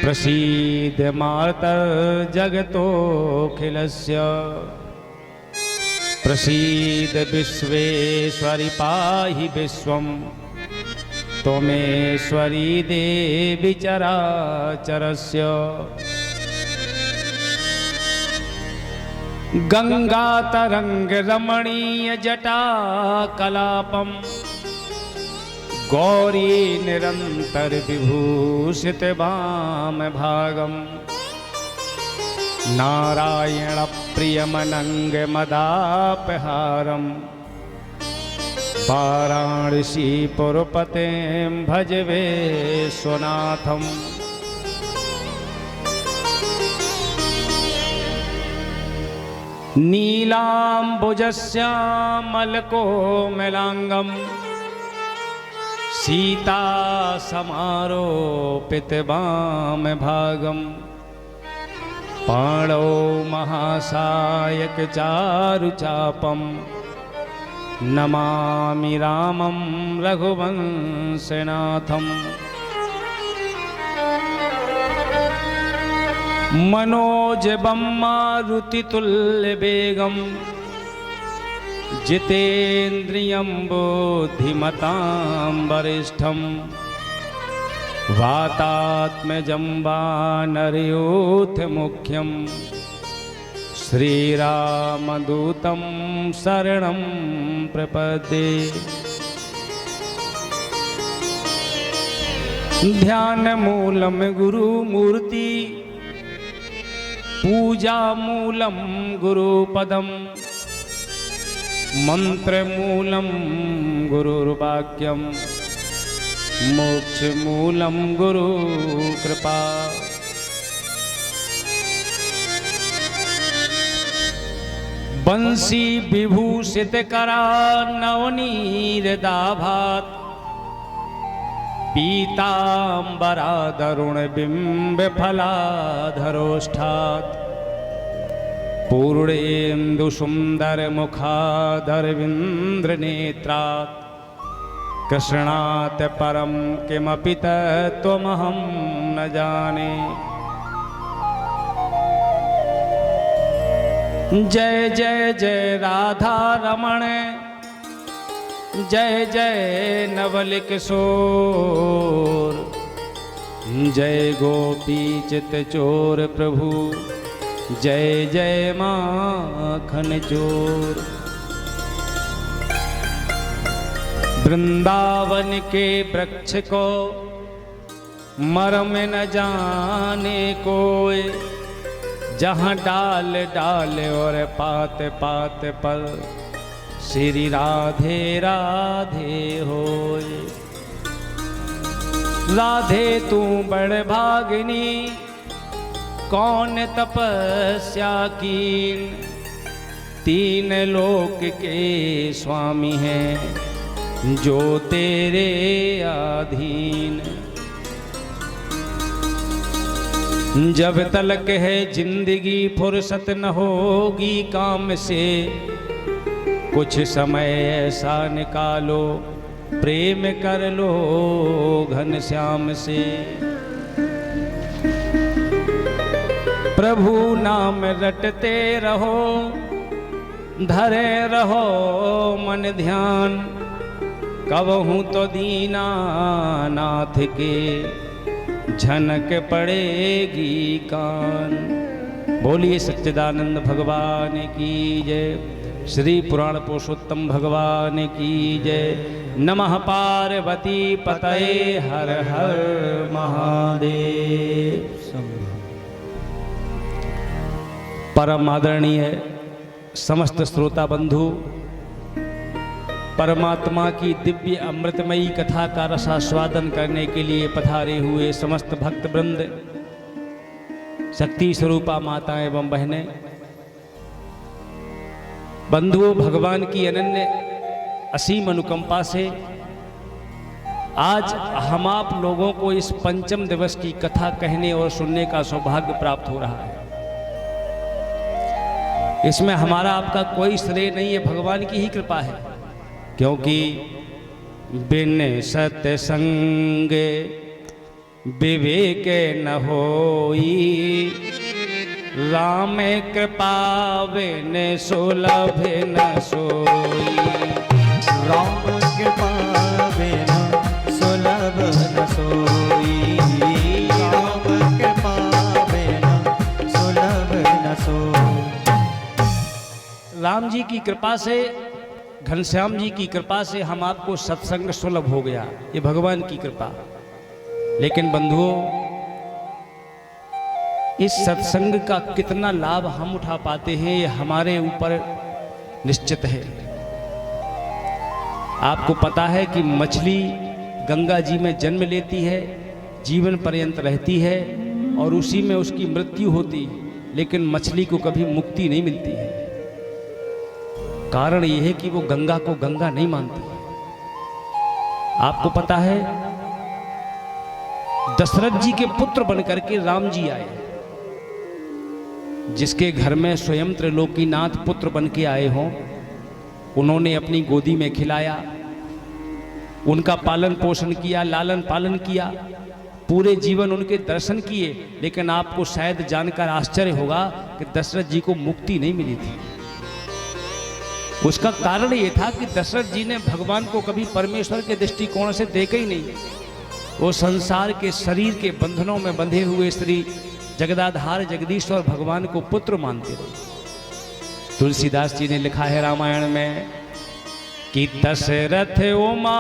प्रसीद मातर्जगतोऽखिलस्य प्रसीद विश्वेश्वरि पाहि विश्वं त्वमेश्वरी देवी चराचरस्य गंगातरंग रमणीय जटाकलापं गौरी निरंतर विभूषित वामभागं नारायण प्रियमनंग मदापहारं वाराणसीपुरपतिं भज विश्वनाथम् नीलाम्बुजस्यामलकोमलाङ्गं सीता समारोपितवामभागं पाणौ महासायकचारुचापं नमामि रामं रघुवंशनाथम् मनोजवं मारुतितुल्यवेगं जितेन्द्रियं बुद्धिमतां वरिष्ठं वातात्मजं वानरयूथमुख्यं श्रीरामदूतं शरणं प्रपद्ये। ध्यानमूलं गुरुमूर्ति पूजा मूलं गुरुपदं मंत्रमूलं गुरुर्वाक्यं मोक्षमूलं गुरुकृपा। बंसी विभूषित करा नवनीरदाभात पीताम्बरादरुण बिंब फलाधरोष्ठात् पूर्णेन्दु सुंदर मुखादरविंद्र नेत्रात् कृष्णात् परम किमपि तत्त्वमहं न जाने। जय जय जय राधा रमण जय जय नवल किशोर जय गोपी चित चोर प्रभु जय जय माखन चोर। वृंदावन के वृक्ष को मर्म न जाने कोई जहाँ डाल डाल और पात पात पर श्री राधे राधे होय। राधे तू बड़ भागिनी कौन तपस्या की तीन लोक के स्वामी हैं जो तेरे अधीन। जब तलक है जिंदगी फुर्सत न होगी काम से कुछ समय ऐसा निकालो प्रेम कर लो घनश्याम से। प्रभु नाम रटते रहो धरे रहो मन ध्यान कबहूँ तो दीनानाथ के झनक पड़ेगी कान। बोलिए सच्चिदानंद भगवान की जय। श्री पुराण पुरुषोत्तम भगवान की जय। नमः पार्वती पतये हर हर महादेव। परम आदरणीय समस्त श्रोता बंधु परमात्मा की दिव्य अमृतमयी कथा का रसास्वादन करने के लिए पधारे हुए समस्त भक्त वृंद शक्ति स्वरूपा माता एवं बहनें बंधुओं भगवान की अनन्य असीम अनुकंपा से आज हम आप लोगों को इस पंचम दिवस की कथा कहने और सुनने का सौभाग्य प्राप्त हो रहा है। इसमें हमारा आपका कोई श्रेय नहीं है, भगवान की ही कृपा है, क्योंकि बिन सत्संग विवेक न होई, राम कृपा बिन सुलभ न सोई। राम कृपा बिन सुलभ न सोई, राम कृपा बिन सुलभ न सोई। राम जी की कृपा से, घनश्याम जी की कृपा से हम आपको सत्संग सुलभ हो गया, ये भगवान की कृपा। लेकिन बंधुओं, इस सत्संग का कितना लाभ हम उठा पाते हैं ये हमारे ऊपर निश्चित है। आपको पता है कि मछली गंगा जी में जन्म लेती है, जीवन पर्यंत रहती है और उसी में उसकी मृत्यु होती है, लेकिन मछली को कभी मुक्ति नहीं मिलती है। कारण यह है कि वो गंगा को गंगा नहीं मानती। आपको पता है, दशरथ जी के पुत्र बनकर के राम जी आए, जिसके घर में स्वयं त्रिलोकीनाथ पुत्र बन के आए हों, उन्होंने अपनी गोदी में खिलाया, उनका पालन पोषण किया, लालन पालन किया, पूरे जीवन उनके दर्शन किए। लेकिन आपको शायद जानकर आश्चर्य होगा कि दशरथ जी को मुक्ति नहीं मिली थी। उसका कारण ये था कि दशरथ जी ने भगवान को कभी परमेश्वर के दृष्टिकोण से देखा ही नहीं। वो संसार के शरीर के बंधनों में बंधे हुए श्री जगदाधार जगदीश्वर भगवान को पुत्र मानते थे। तुलसीदास जी ने लिखा है रामायण में कि दशरथ उमा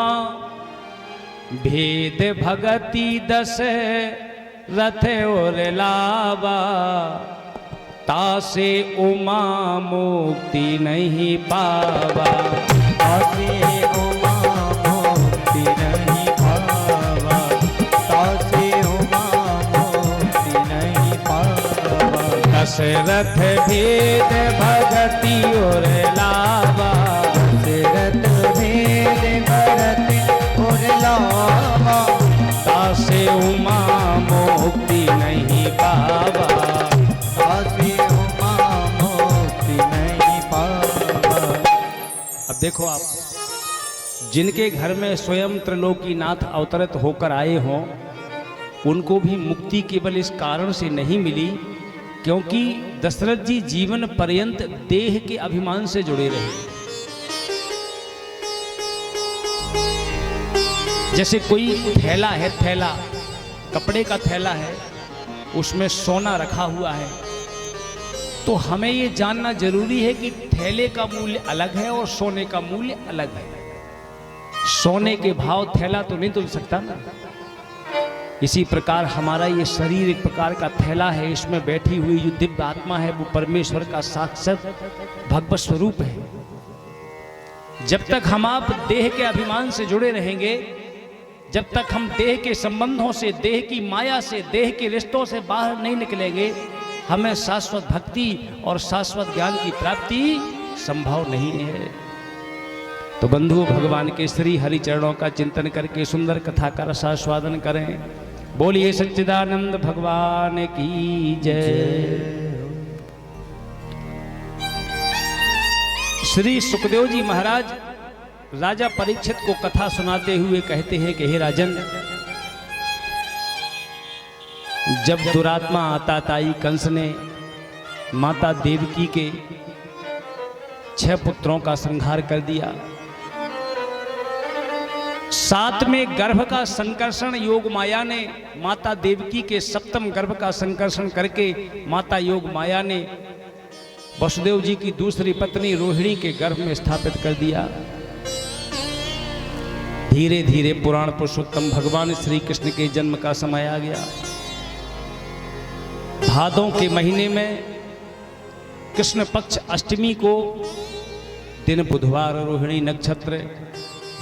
भेद भगति दशरथ और लावा, तासे उमा मुक्ति नहीं पावा। तासे उमा मुक्ति नहीं पावा, तासे उमा मुक्ति नहीं पावा। दशरथ भेद भगति और लावा, दशरथ भेद भगति और लावा, तासे उमा मुक्ति नहीं पावा। तासे उमा मुक्ति नहीं पावा। अब देखो आप, जिनके घर में स्वयं त्रिलोकीनाथ अवतरित होकर आए हों, उनको भी मुक्ति केवल इस कारण से नहीं मिली क्योंकि दशरथ जी जीवन पर्यंत देह के अभिमान से जुड़े रहे। जैसे कोई थैला है, थैला कपड़े का थैला है, उसमें सोना रखा हुआ है, तो हमें ये जानना जरूरी है कि थैले का मूल्य अलग है और सोने का मूल्य अलग है। सोने के भाव थैला तो नहीं तुल सकता ना। इसी प्रकार हमारा ये शरीर एक प्रकार का थैला है, इसमें बैठी हुई जो दिव्य आत्मा है वो परमेश्वर का साक्षात भगवत स्वरूप है। जब तक हम आप देह के अभिमान से जुड़े रहेंगे, जब तक हम देह के संबंधों से, देह की माया से, देह के रिश्तों से बाहर नहीं निकलेंगे, हमें शाश्वत भक्ति और शाश्वत ज्ञान की प्राप्ति संभव नहीं है। तो बंधुओं, भगवान के श्री हरि चरणों का चिंतन करके सुंदर कथा का रसास्वादन करें। बोलिए सच्चिदानंद भगवान की जय। श्री सुखदेव जी महाराज राजा परीक्षित को कथा सुनाते हुए कहते हैं कि हे राजन, जब दुरात्मा आताताई कंस ने माता देवकी के 6 पुत्रों का संहार कर दिया, 7वें गर्भ का संकर्षण योग माया ने, माता देवकी के 7वें गर्भ का संकर्षण करके माता योग माया ने वसुदेव जी की दूसरी पत्नी रोहिणी के गर्भ में स्थापित कर दिया। धीरे धीरे पुराण पुरुषोत्तम भगवान श्री कृष्ण के जन्म का समय आ गया। भादों के महीने में कृष्ण पक्ष अष्टमी को दिन बुधवार, रोहिणी नक्षत्र,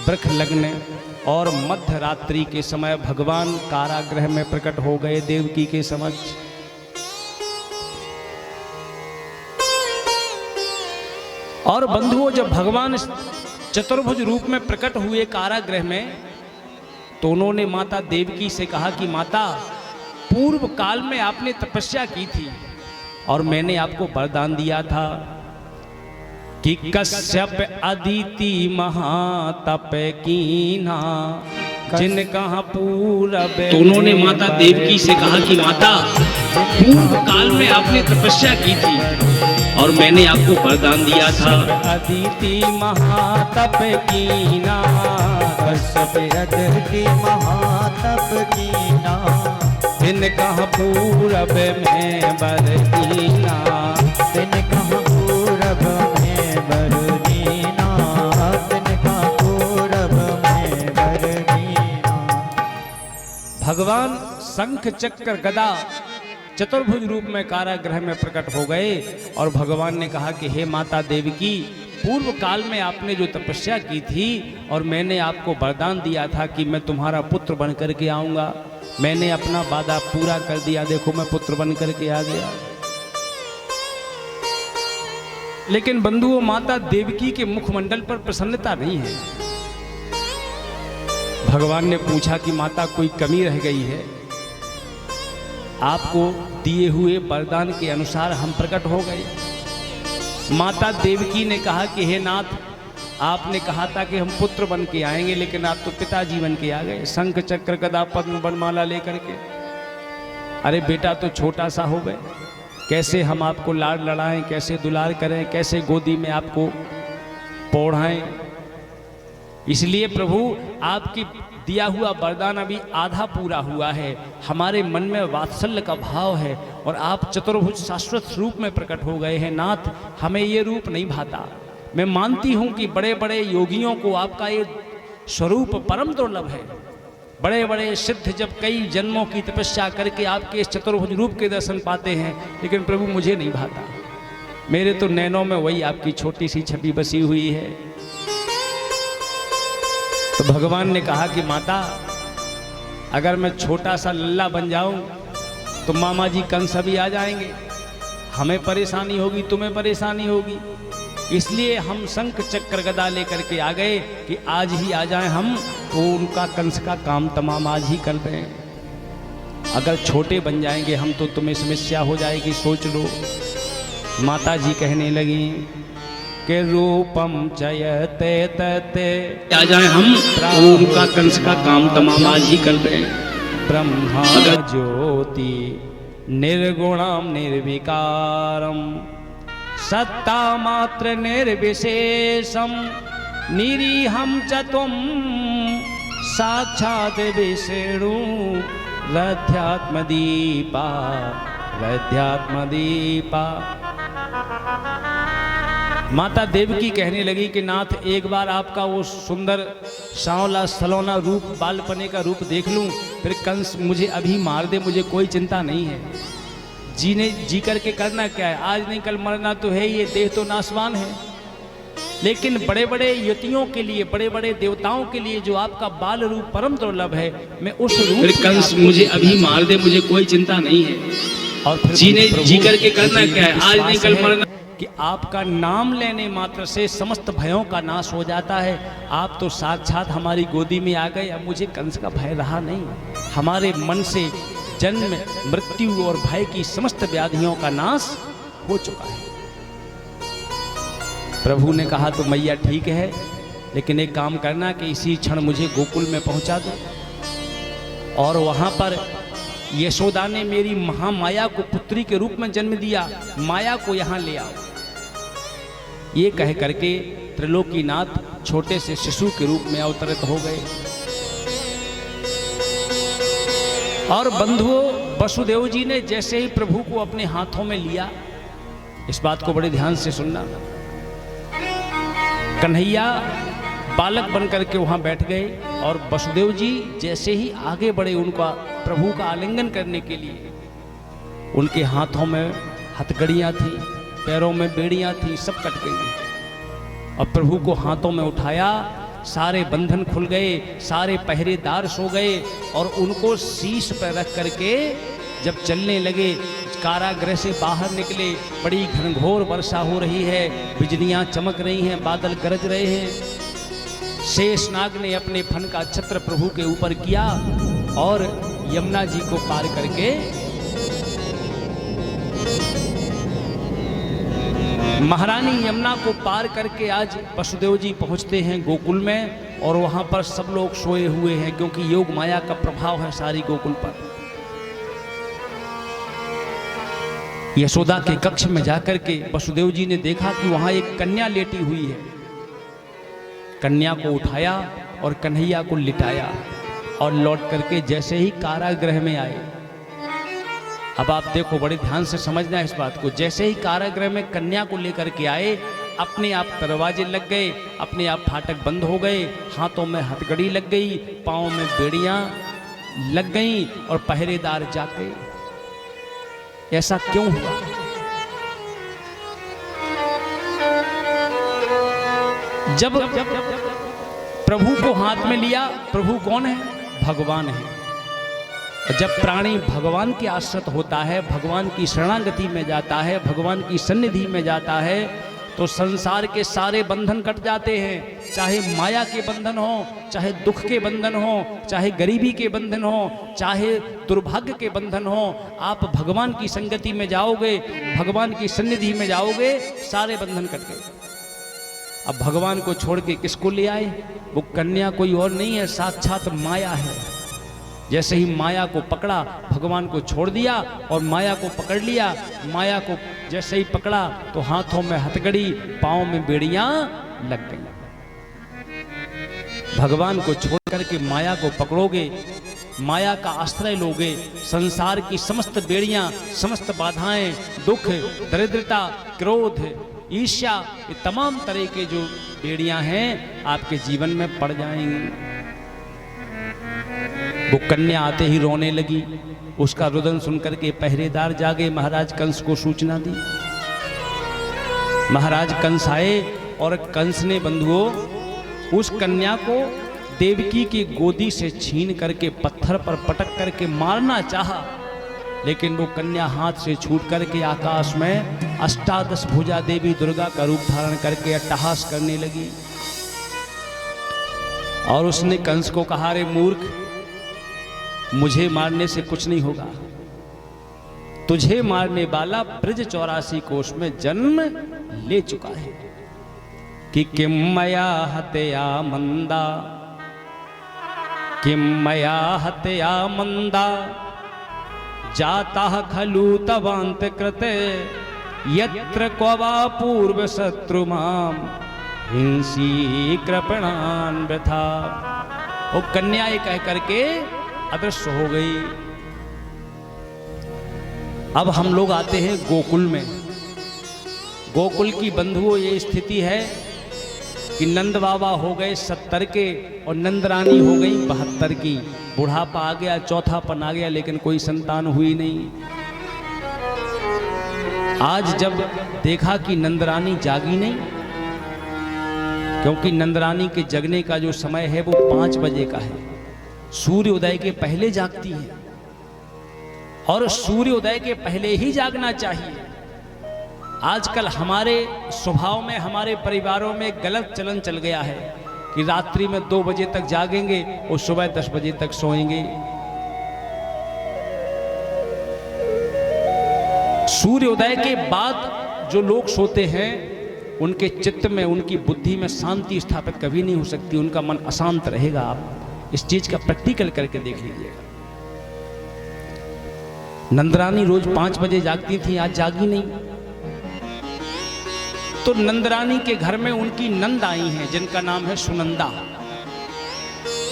वृख लग्न और मध्य रात्रि के समय भगवान कारागृह में प्रकट हो गए देवकी के समक्ष। और बंधुओं, जब भगवान चतुर्भुज रूप में प्रकट हुए कारागृह में, तो उन्होंने माता देवकी से कहा कि माता, पूर्व काल में आपने तपस्या की थी और मैंने आपको वरदान दिया था कि कश्यप अदिति महातप कीना जिन कहा पूरब तो उन्होंने माता देवकी से कहा कि माता, पूर्व काल में आपने तपस्या की थी और मैंने आपको वरदान दिया था। अदिति महातप कीना, कश्यप अदिति महातप कीना, जिन कहा पूरब में बरदीना, तिनका पूरब में बरदीना, तिनका पूरब में बरदीना। भगवान शंख चक्र गदा चतुर्भुज रूप में कारागृह में प्रकट हो गए और भगवान ने कहा कि हे माता देवकी, पूर्व काल में आपने जो तपस्या की थी और मैंने आपको वरदान दिया था कि मैं तुम्हारा पुत्र बन करके आऊंगा, मैंने अपना वादा पूरा कर दिया। देखो मैं पुत्र बन करके आ गया। लेकिन बंधुओं, माता देवकी के मुखमंडल पर प्रसन्नता नहीं है। भगवान ने पूछा कि माता कोई कमी रह गई है? आपको दिए हुए वरदान के अनुसार हम प्रकट हो गए। माता देवकी ने कहा कि हे नाथ, आपने कहा था कि हम पुत्र बन के आएंगे, लेकिन आप तो पिताजी बन के आ गए, शंख चक्र गदा पद्म वनमाला लेकर के। अरे बेटा तो छोटा सा हो गए, कैसे हम आपको लाड लड़ाएं, कैसे दुलार करें, कैसे गोदी में आपको पौढ़ाएं। इसलिए प्रभु आपकी दिया हुआ वरदान अभी आधा पूरा हुआ है। हमारे मन में वात्सल्य का भाव है और आप चतुर्भुज शाश्वत रूप में प्रकट हो गए हैं। नाथ, हमें ये रूप नहीं भाता। मैं मानती हूँ कि बड़े बड़े योगियों को आपका ये स्वरूप परम दुर्लभ है। बड़े बड़े सिद्ध जब कई जन्मों की तपस्या करके आपके इस चतुर्भुज रूप के दर्शन पाते हैं, लेकिन प्रभु मुझे नहीं भाता। मेरे तो नैनों में वही आपकी छोटी सी छवि बसी हुई है। तो भगवान ने कहा कि माता, अगर मैं छोटा सा लल्ला बन जाऊं तो मामा जी कंस भी आ जाएंगे, हमें परेशानी होगी, तुम्हें परेशानी होगी। इसलिए हम शंख चक्र गदा लेकर के आ गए कि आज ही आ जाएं हम, तो उनका कंस का काम तमाम आज ही कर दें। अगर छोटे बन जाएंगे हम तो तुम्हें समस्या हो जाएगी, सोच लो। माता जी कहने लगी के रूपम चयते तते, आ जाए हम तो उनका कंस का काम तमाम आज ही कर दें। ब्रह्मा ज्योति निर्गुणम निर्विकारम, सत्ता मात्र निर्विशेषम, निरीहम च तुम साक्षात विष्णु, रथ्यात्म दीपा रथ्यात्म दीपा। माता देवकी कहने लगी कि नाथ, एक बार आपका वो सुंदर सांवला सलोना रूप, बालपने का रूप देख लूं, फिर कंस मुझे अभी मार दे, मुझे कोई चिंता नहीं है। जी करके करना क्या है, आज नहीं कल मरना तो है, ये देह तो नाशवान है। लेकिन बड़े बड़े यतियों के लिए, बड़े बड़े देवताओं के लिए जो आपका बाल रूप परम दुर्लभ है, मैं उस रूप फिर कंस मुझे अभी मार दे, मुझे कोई चिंता नहीं है। और फिर जी करके करना क्या है, आज नहीं कल मरना। कि आपका नाम लेने मात्र से समस्त भयों का नाश हो जाता है। आप तो साक्षात हमारी गोदी में आ गए, अब मुझे कंस का भय रहा नहीं। हमारे मन से जन्म, मृत्यु और भय की समस्त व्याधियों का नाश हो चुका है। प्रभु ने कहा तो मैया ठीक है, लेकिन एक काम करना कि इसी क्षण मुझे गोकुल में पहुंचा दो और वहां पर यशोदा ने मेरी महामाया को पुत्री के रूप में जन्म दिया, माया को यहां ले आओ। ये कह करके त्रिलोकीनाथ छोटे से शिशु के रूप में अवतरित हो गए। और बंधुओं, वसुदेव जी ने जैसे ही प्रभु को अपने हाथों में लिया, इस बात को बड़े ध्यान से सुनना, कन्हैया बालक बन करके वहां बैठ गए और वसुदेव जी जैसे ही आगे बढ़े उनका प्रभु का आलिंगन करने के लिए, उनके हाथों में हथकड़ियां थी, पैरों में बेड़ियां थी, सब कट गई। और प्रभु को हाथों में उठाया, सारे बंधन खुल गए, सारे पहरेदार सो गए और उनको शीश पर रख करके जब चलने लगे, कारागृह से बाहर निकले। बड़ी घनघोर वर्षा हो रही है, बिजलियां चमक रही हैं, बादल गरज रहे हैं। शेषनाग ने अपने फन का छत्र प्रभु के ऊपर किया और यमुना जी को पार करके महारानी यमुना को पार करके आज वसुदेव जी पहुंचते हैं गोकुल में और वहां पर सब लोग सोए हुए हैं, क्योंकि योग माया का प्रभाव है सारी गोकुल पर। यशोदा के कक्ष में जाकर के वसुदेव जी ने देखा कि वहां एक कन्या लेटी हुई है। कन्या को उठाया और कन्हैया को लिटाया और लौट करके जैसे ही कारागृह में आए, अब आप देखो बड़े ध्यान से समझना है इस बात को, जैसे ही कारागृह में कन्या को लेकर के आए, अपने आप दरवाजे लग गए, अपने आप फाटक बंद हो गए, हाथों में हथकड़ी लग गई, पाँव में बेड़ियां लग गईं और पहरेदार जाग गए। ऐसा क्यों हुआ? जब प्रभु को हाथ में लिया, प्रभु कौन है? भगवान है। जब प्राणी भगवान के आश्रित होता है, भगवान की शरणागति में जाता है, भगवान की सन्निधि में जाता है, तो संसार के सारे बंधन कट जाते हैं। चाहे माया के बंधन हो, चाहे दुख के बंधन हो, चाहे गरीबी के बंधन हो, चाहे दुर्भाग्य के बंधन हो, आप भगवान की संगति में जाओगे, भगवान की सन्निधि में जाओगे, सारे बंधन कट गए। अब भगवान को छोड़ के किसको ले आए? वो कन्या कोई और नहीं है, साक्षात माया है। जैसे ही माया को पकड़ा, भगवान को छोड़ दिया और माया को पकड़ लिया। माया को जैसे ही पकड़ा तो हाथों में हथकड़ी, पाँव में बेड़ियां लग गई। भगवान को छोड़ करके माया को पकड़ोगे, माया का आश्रय लोगे, संसार की समस्त बेड़ियां, समस्त बाधाएं, दुख, दरिद्रता, क्रोध, ईर्ष्या, ये तमाम तरह के जो बेड़ियां हैं आपके जीवन में पड़ जाएंगी। वो कन्या आते ही रोने लगी। उसका रुदन सुनकर के पहरेदार जागे, महाराज कंस को सूचना दी। महाराज कंस आए और कंस ने बंधुओं उस कन्या को देवकी की गोदी से छीन करके पत्थर पर पटक करके मारना चाहा, लेकिन वो कन्या हाथ से छूट करके आकाश में अष्टादश भुजा देवी दुर्गा का रूप धारण करके अट्टहास करने लगी। और उसने कंस को कहा, रे मूर्ख, मुझे मारने से कुछ नहीं होगा। तुझे मारने वाला ब्रज 84 कोष में जन्म ले चुका है। कि किम मया हत्या मंदा, किम मया हत्या मंदा, जाता खलु तवांत कृते, यत्र क्वा पूर्व शत्रु माम हिंसी कृपणान व्यथा। वो कन्या ये कह करके अदृश्य हो गई। अब हम लोग आते हैं गोकुल में। गोकुल की बंधुओं ये स्थिति है कि नंद बाबा हो गए 70 के और नंद रानी हो गई 72 की। बुढ़ापा आ गया, चौथापन आ गया, लेकिन कोई संतान हुई नहीं। आज जब देखा कि नंद रानी जागी नहीं, क्योंकि नंद रानी के जगने का जो समय है वो 5 बजे का है। सूर्योदय के पहले जागती है और सूर्योदय के पहले ही जागना चाहिए। आजकल हमारे स्वभाव में, हमारे परिवारों में गलत चलन चल गया है कि रात्रि में 2 बजे तक जागेंगे और सुबह 10 बजे तक सोएंगे। सूर्योदय के बाद जो लोग सोते हैं उनके चित्त में, उनकी बुद्धि में शांति स्थापित कभी नहीं हो सकती। उनका मन अशांत रहेगा। आप इस चीज का प्रैक्टिकल करके देख लीजिएगा। नंदरानी रोज 5 बजे जागती थी, आज जागी नहीं। तो नंदरानी के घर में उनकी नंद आई हैं जिनका नाम है सुनंदा।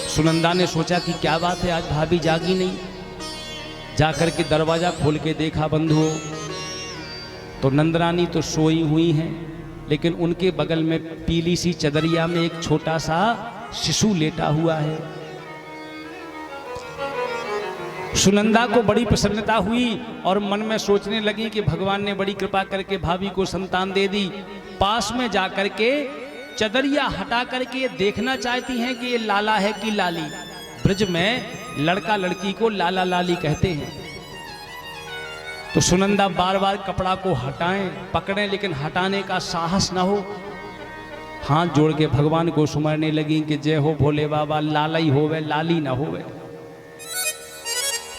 सुनंदा ने सोचा कि क्या बात है, आज भाभी जागी नहीं। जाकर के दरवाजा खोल के देखा बंधुओं, तो नंदरानी तो सोई हुई हैं, लेकिन उनके बगल में पीली सी चदरिया में एक छोटा सा शिशु लेटा हुआ है। सुनंदा को बड़ी प्रसन्नता हुई और मन में सोचने लगी कि भगवान ने बड़ी कृपा करके भाभी को संतान दे दी। पास में जाकर के चदरिया हटा करके देखना चाहती हैं कि ये लाला है कि लाली। ब्रज में लड़का लड़की को लाला लाली कहते हैं। तो सुनंदा बार बार कपड़ा को हटाएं, पकड़ें, लेकिन हटाने का साहस ना हो। हाथ जोड़ के भगवान को सुमरने लगी कि जय हो भोले बाबा, लाला ही होवे, लाली ना होवे।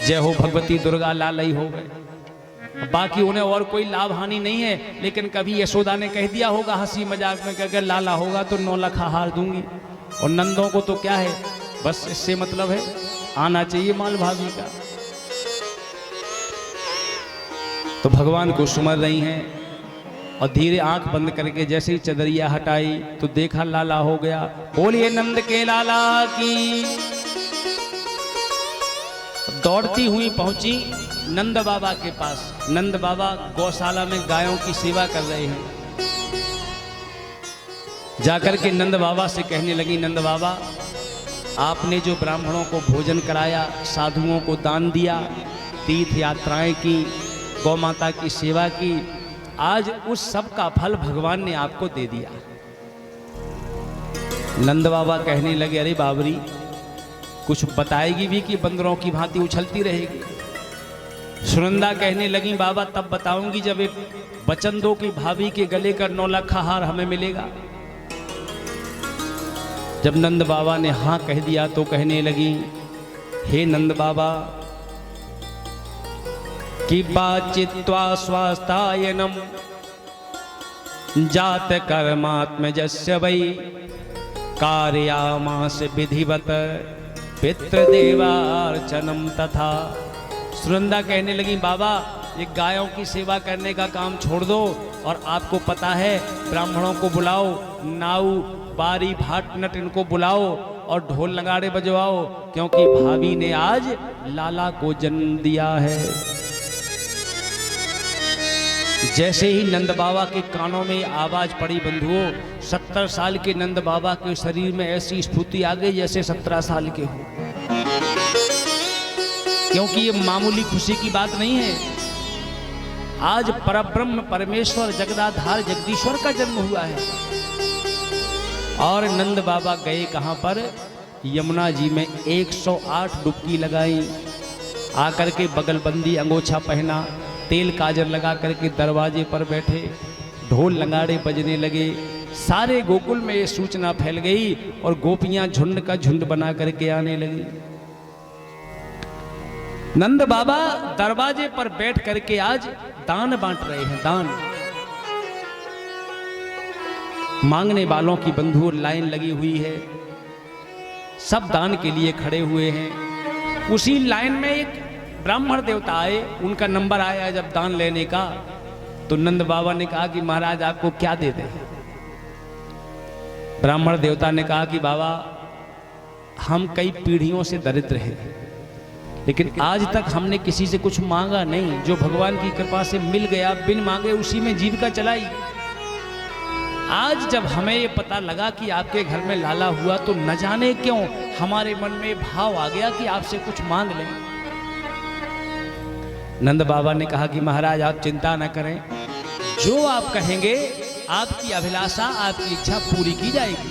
जय हो भगवती दुर्गा, लाला ही होवे। बाकी उन्हें और कोई लाभ हानि नहीं है, लेकिन कभी यशोदा ने कह दिया होगा हंसी मजाक में कि अगर लाला होगा तो 9 लाख हार दूंगी। और नंदों को तो क्या है, बस इससे मतलब है आना चाहिए माल भाभी का। तो भगवान को सुमर रही हैं और धीरे आंख बंद करके जैसे ही चदरिया हटाई तो देखा लाला हो गया। बोलिए नंद के लाला की। दौड़ती हुई पहुंची नंद बाबा के पास। नंद बाबा गौशाला में गायों की सेवा कर रहे हैं। जाकर के नंद बाबा से कहने लगी, नंद बाबा आपने जो ब्राह्मणों को भोजन कराया, साधुओं को दान दिया, तीर्थ यात्राएं की, गौ माता की सेवा की, आज उस सब का फल भगवान ने आपको दे दिया। नंद बाबा कहने लगे, अरे बाबरी कुछ बताएगी भी कि बंदरों की भांति उछलती रहेगी। सुनंदा कहने लगी, बाबा तब बताऊंगी जब एक वचन दो कि भाभी के गले का 9 लाख हार हमें मिलेगा। जब नंद बाबा ने हाँ कह दिया तो कहने लगी, हे नंद बाबा कि बाचित्वा स्वास्थायनम जात कर्मात्मजस्य वै कार्यामास विधिवत पितृदेवार्चनम तथा। सुनंदा कहने लगी, बाबा ये गायों की सेवा करने का काम छोड़ दो और आपको पता है ब्राह्मणों को बुलाओ, नाऊ बारी भाट नट इनको बुलाओ और ढोल नगाड़े बजवाओ, क्योंकि भाभी ने आज लाला को जन्म दिया है। जैसे ही नंद बाबा के कानों में आवाज पड़ी बंधुओं, 70 साल के नंद बाबा के शरीर में ऐसी स्फूर्ति आ गई जैसे 17 साल के हो। क्योंकि ये मामूली खुशी की बात नहीं है। आज परब्रह्म परमेश्वर जगदाधार जगदीश्वर का जन्म हुआ है। और नंद बाबा गए कहां पर, यमुना जी में 108 डुबकी लगाई। आकर के बगलबंदी अंगोछा पहना, तेल काजर लगा करके दरवाजे पर बैठे, ढोल नगाड़े बजने लगे। सारे गोकुल में ये सूचना फैल गई और गोपियां झुंड का झुंड बना करके आने लगी। नंद बाबा दरवाजे पर बैठ करके आज दान बांट रहे हैं। दान मांगने वालों की बंधुओं लाइन लगी हुई है, सब दान के लिए खड़े हुए हैं। उसी लाइन में एक ब्राह्मण देवता आए, उनका नंबर आया जब दान लेने का, तो नंद बाबा ने कहा कि महाराज आपको क्या दे दें। ब्राह्मण देवता ने कहा कि बाबा हम कई पीढ़ियों से दरिद्र हैं, लेकिन आज तक हमने किसी से कुछ मांगा नहीं। जो भगवान की कृपा से मिल गया, बिन मांगे उसी में जीविका चलाई। आज जब हमें ये पता लगा कि आपके घर में लाला हुआ, तो न जाने क्यों हमारे मन में भाव आ गया कि आपसे कुछ मांग लें। नंद बाबा ने कहा कि महाराज आप चिंता न करें, जो आप कहेंगे आपकी अभिलाषा, आपकी इच्छा पूरी की जाएगी।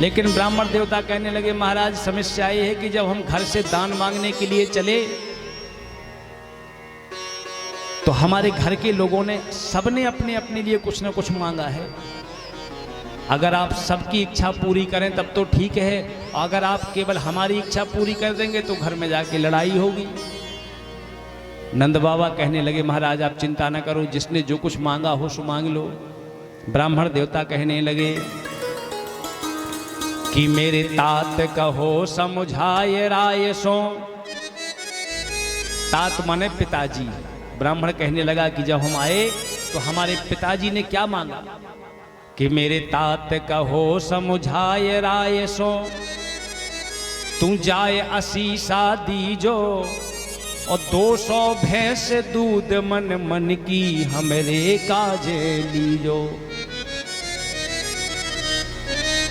लेकिन ब्राह्मण देवता कहने लगे, महाराज समस्या ये है कि जब हम घर से दान मांगने के लिए चले तो हमारे घर के लोगों ने सबने अपने अपने लिए कुछ ना कुछ मांगा है। अगर आप सबकी इच्छा पूरी करें तब तो ठीक है, अगर आप केवल हमारी इच्छा पूरी कर देंगे तो घर में जाके लड़ाई होगी। नंद बाबा कहने लगे, महाराज आप चिंता ना करो, जिसने जो कुछ मांगा हो सो मांग लो। ब्राह्मण देवता कहने लगे कि मेरे तात कहो समझाए राय सो। तात माने पिताजी। ब्राह्मण कहने लगा कि जब हम आए तो हमारे पिताजी ने क्या मांगा कि मेरे तात कहो समझाए राय सो, तू जाए असीसा दीजो और 200 भैंस दूध मन मन की हमरे काजे लीजो।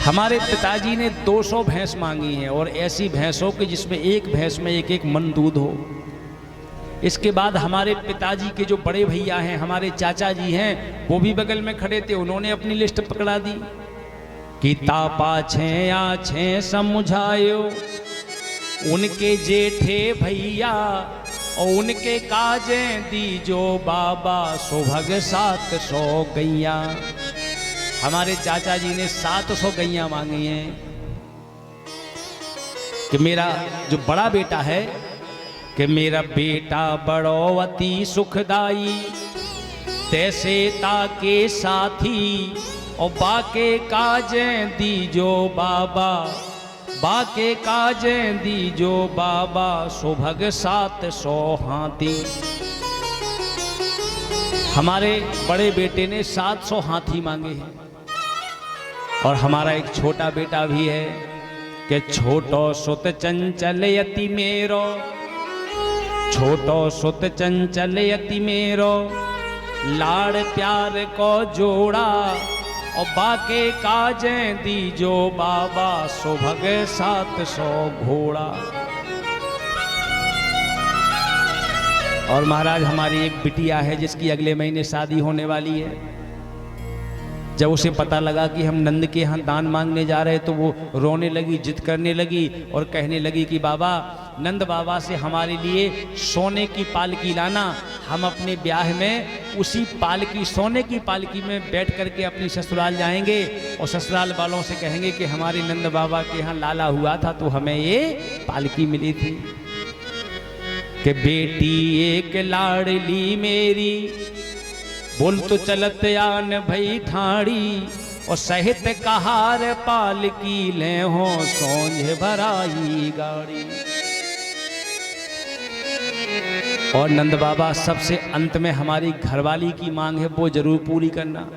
हमारे पिताजी ने 200 भैंस मांगी है और ऐसी भैंसों की जिसमें एक भैंस में एक एक मन दूध हो। इसके बाद हमारे पिताजी के जो बड़े भैया हैं, हमारे चाचा जी हैं, वो भी बगल में खड़े थे, उन्होंने अपनी लिस्ट पकड़ा दी कि तापा छे आछे समझायो, उनके जेठे भैया और उनके काजे दीजो बाबा सौभाग 700 गैया। हमारे चाचा जी ने 700 गैया मांगी हैं कि मेरा जो बड़ा बेटा है कि मेरा बेटा बड़ो अति सुखदाई, तैसे ताके साथी और बाके काजें दीजो बाबा, बाके काजें दीजो बाबा, सुभग 700 हाथी। हमारे बड़े बेटे ने 700 हाथी मांगे हैं और हमारा एक छोटा बेटा भी है कि छोटो सुत चंचल यति मेरो, छोटो सुत चंचल यति मेरो, लाड़ प्यार को जोड़ा और बाके काजें दीजो बाबा, सुभग 700 घोड़ा। और महाराज हमारी एक बिटिया है जिसकी अगले महीने शादी होने वाली है। जब उसे पता लगा कि हम नंद के यहाँ दान मांगने जा रहे तो वो रोने लगी, जिद करने लगी और कहने लगी कि बाबा, नंद बाबा से हमारे लिए सोने की पालकी लाना, हम अपने ब्याह में उसी पालकी, सोने की पालकी में बैठ करके अपनी ससुराल जाएंगे और ससुराल वालों से कहेंगे कि हमारे नंद बाबा के यहाँ लाला हुआ था तो हमें ये पालकी मिली थी। कि बेटी एक लाडली मेरी, बोल तो चलत आन भई ठाड़ी, और सहित कहार पालकी ले हो सोंझ भराई गाड़ी। और नंद बाबा सबसे अंत में हमारी घरवाली की मांग है वो जरूर पूरी करना,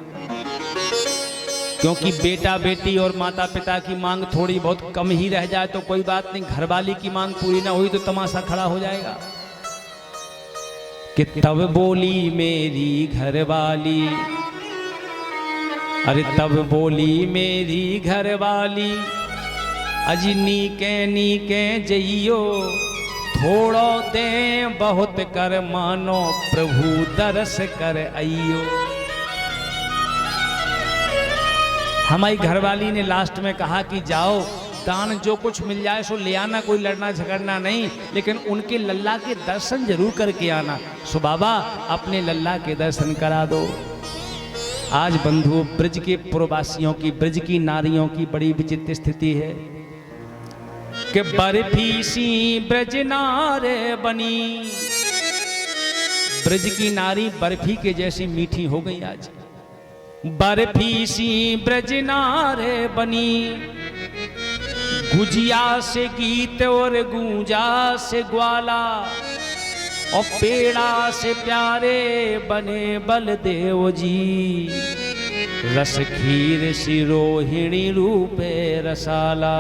क्योंकि बेटा बेटी और माता पिता की मांग थोड़ी बहुत कम ही रह जाए तो कोई बात नहीं, घरवाली की मांग पूरी ना हुई तो तमाशा खड़ा हो जाएगा। कि तब बोली मेरी घरवाली, अरे तब बोली मेरी घरवाली, अजी नीके नीके जइयो, थोड़ो दे बहुत कर मानो, प्रभु दरस कर आइयो। हमारी घरवाली ने लास्ट में कहा कि जाओ दान जो कुछ मिल जाए सो ले आना, कोई लड़ना झगड़ना नहीं, लेकिन उनके लल्ला के दर्शन जरूर करके आना। सो बाबा अपने लल्ला के दर्शन करा दो। आज बंधु ब्रज के पुरवासियों की, ब्रज की नारियों की बड़ी विचित्र स्थिति है कि बर्फी सी ब्रज नारे बनी, ब्रज की नारी बर्फी के जैसी मीठी हो गई। आज बर्फी सी ब्रज नारे बनी, गुजिया से गीत और गूंजा से ग्वाला, और पेड़ा से प्यारे बने बलदेव जी, रस खीर सिरोहिणी रूपे रसाला।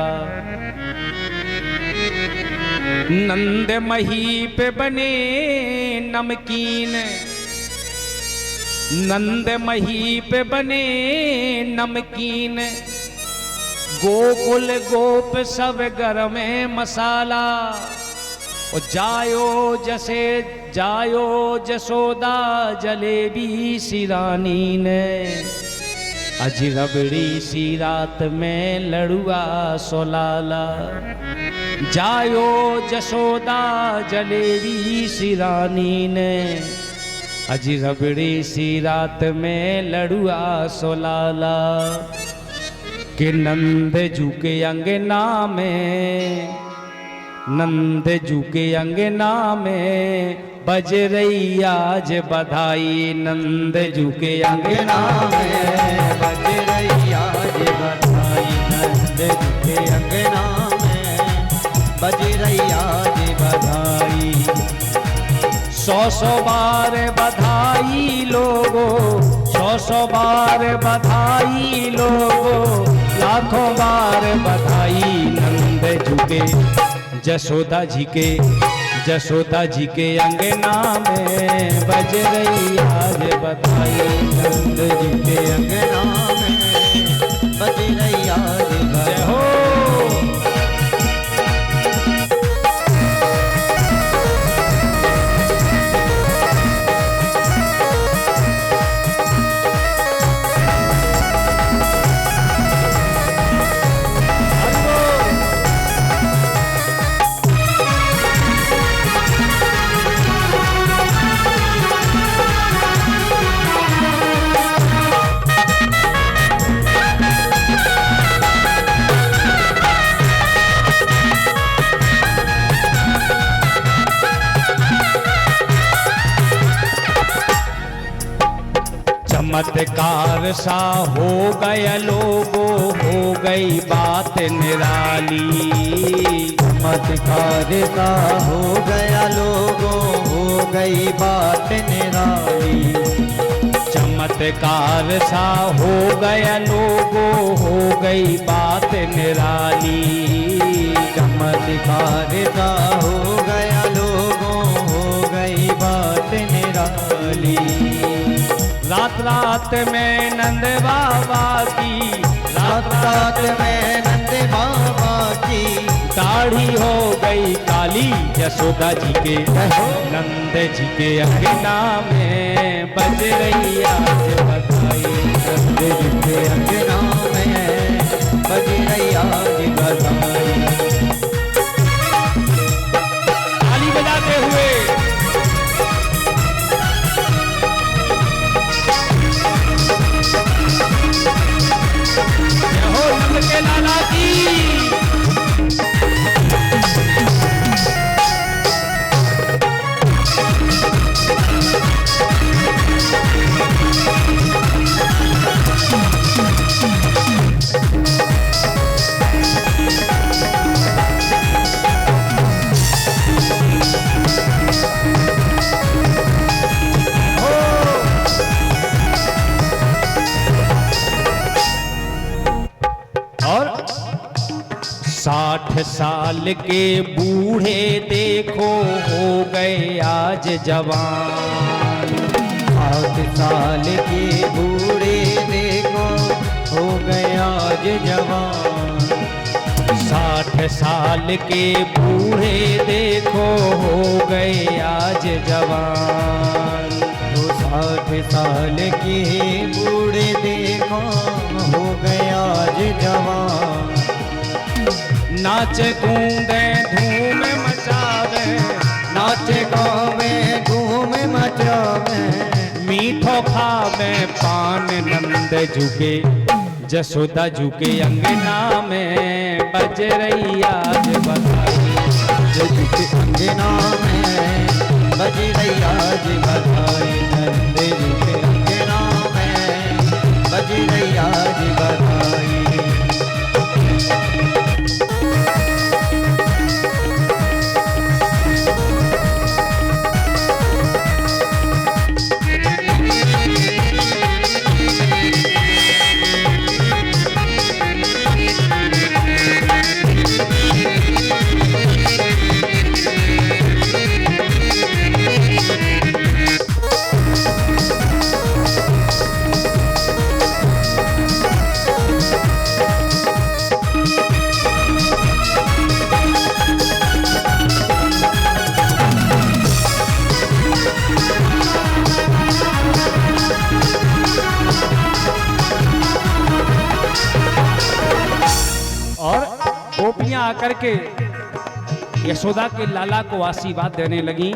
नंद मही पे बने नमकीन, नंद मही पे बने नमकीन, गोकुल गोप सब गरम मसाला, और जायो जसोदा जलेबी सी रानी ने, अज रबड़ी सी रात में लड़ुआ सोलाला। जायो जसोदा जलेबी सी रानी ने, अज रबड़ी सी रात में लड़ुआ सोलाला। कि नंद जू के अंगना में, नंद जू के अंगना में बज रही आज बधाई, नंद जू के अंगना में बज रही आज बधाई, नंद जू के अंगना में बज रही आज बधाई। 100 बार बधाई लोगो, 100 बार बधाई लोगो, लाखों बार बधाई नंद जू के, जसोदा जी के, जसोदा जी के अंगना में बज रही आज बधाई, नंद जी के अंगना में बज रही आज बधाई। जय हो। चमत्कार सा हो गया लोगो, हो गई बात निराली। चमत्कार सा हो गया लोगो, हो गई बात निराली। चमत्कार सा हो गया लोगो, हो गई बात निराली। चमत्कार सा हो गया लोगो, हो गई बात निराली। रात रात में नंद बाबा की, रात रात में नंद बाबा की दाढ़ी हो गई काली। यशोदा जी के नंद जी के अंगना में बज रही आज बधाई। नंद जी के अंगना में बज रही आज बधाई। ताली बजाते हुए हो नंद के लाला की। और 60 साल के बूढ़े देखो हो गए आज जवान। 60 साल के बूढ़े देखो हो गए आज जवान। 60 साल के बूढ़े देखो हो गए आज जवान। 60 साल के बूढ़े देखो हो गए आज जवान। नाच कूदे धूम मचावे, नाच गावे धूम मचावे। मीठो खावे पान नंद झुके। जसोदा झुके अंगना में बज रही आज बधाई। झुके अंगना में बज रही आज बधाई। नंद झुके अंगना में बज रही आज बधाई। गोपियां आकर के यशोदा के लाला को आशीर्वाद देने लगी।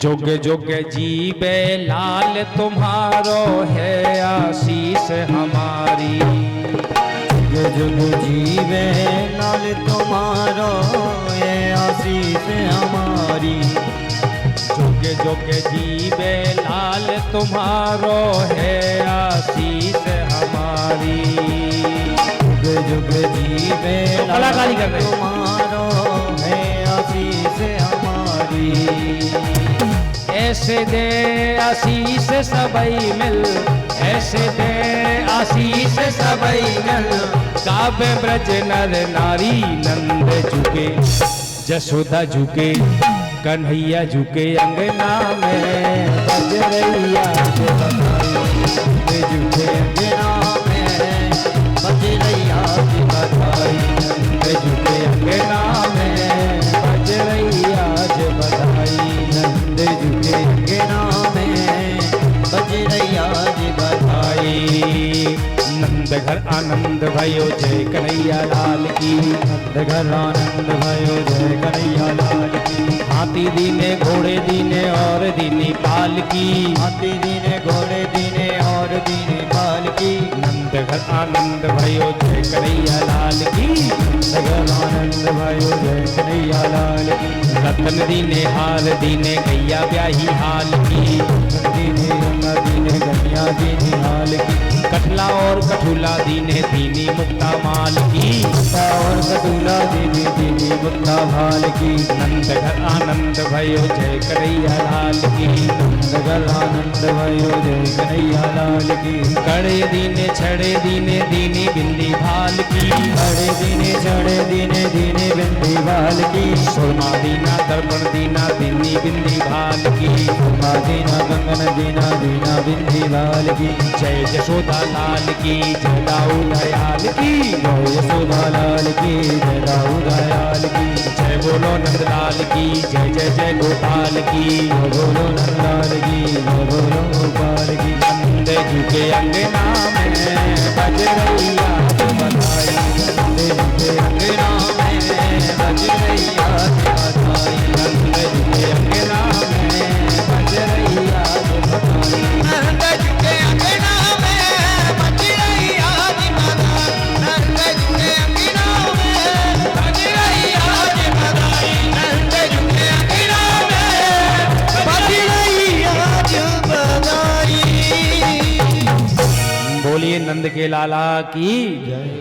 जोग जोग जीवे लाल तुम्हारो है आशीष हमारी। जुग जुग जीवे लाल तुम्हारो है आशीष हमारी। जुग जुग जीवे लाल तुम्हारो है आशीष हमारी। जुग जुग जीवे कलाकारी कर रहे हैं। तुम्हारो है आशीष हमारी। ऐसे दे आशीष सबई मिल, ऐसे दे आशीष सबई मिल। काव्य ब्रज नर नारी नंद झुके, जसोदा झुके, कन्हैया झुके अंगना में बज रही आज बधाई। झुके अंगना में बज रही आज बधाई। झुके अंगना में बज रही आज बधाई। नंद झुके अंगना में बज रही आज बधाई। नंद घर आनंद भयो जय कन्हैया लाल की। नंद घर आनंद भयो जय कन्हैया लाल की। हाथी दीने घोड़े दीने और दीनी पाल की। हाथी दीने घोड़े दीने और दीने पाल की। नंद घर आनंद भयो जय कन्हैया लाल की। नंद घर आनंद भयो जय कन्हैया लाल की। रतन दीने हार दीने गैया ब्याही हाल की। दीने गंगा दीने गैया दीनी हाल की, कठला और कठुला दीने दीनी मुक्ता माल की, और कटूला दीनी दीनी मुक्ता भाल की, नंद घर आनंद भयो जय कन्हैया लाल की, नगर आनंद भयो जय कन्हैया लाल की, कड़े दीने छड़े दीने दीनी बिंदी भाल की, अरे दीने चढ़े दीने दीने बिंदी भाल की, सुरमा दीना दर्पण दीना दीनी बिंदी भाल की, उमा दीना गंगन दीना दीना बिंदी भाल की, जय जशोदा लाल की, जय दाऊ दयाल की, जय यशोदा लाल की, जय दाऊ दयाल की, जय बोलो नंदलाल की, जय जय जय गोपाल की, जय बोलो नंदलाल की, जय बोलो गोपाल की, नंद जी के अंगना में बज रैया बधाई, नंद जी के अंगना में बज रैया बधाई, नंद जी के अंगना में बज रैया बधाई, नंद जी के अंगना में बज रैया बधाई, नंद जी के अंगना में बज रैया बधाई, नंद जी के अंगना में बज रैया बधाई। बोलिए नंद के लाला की जय।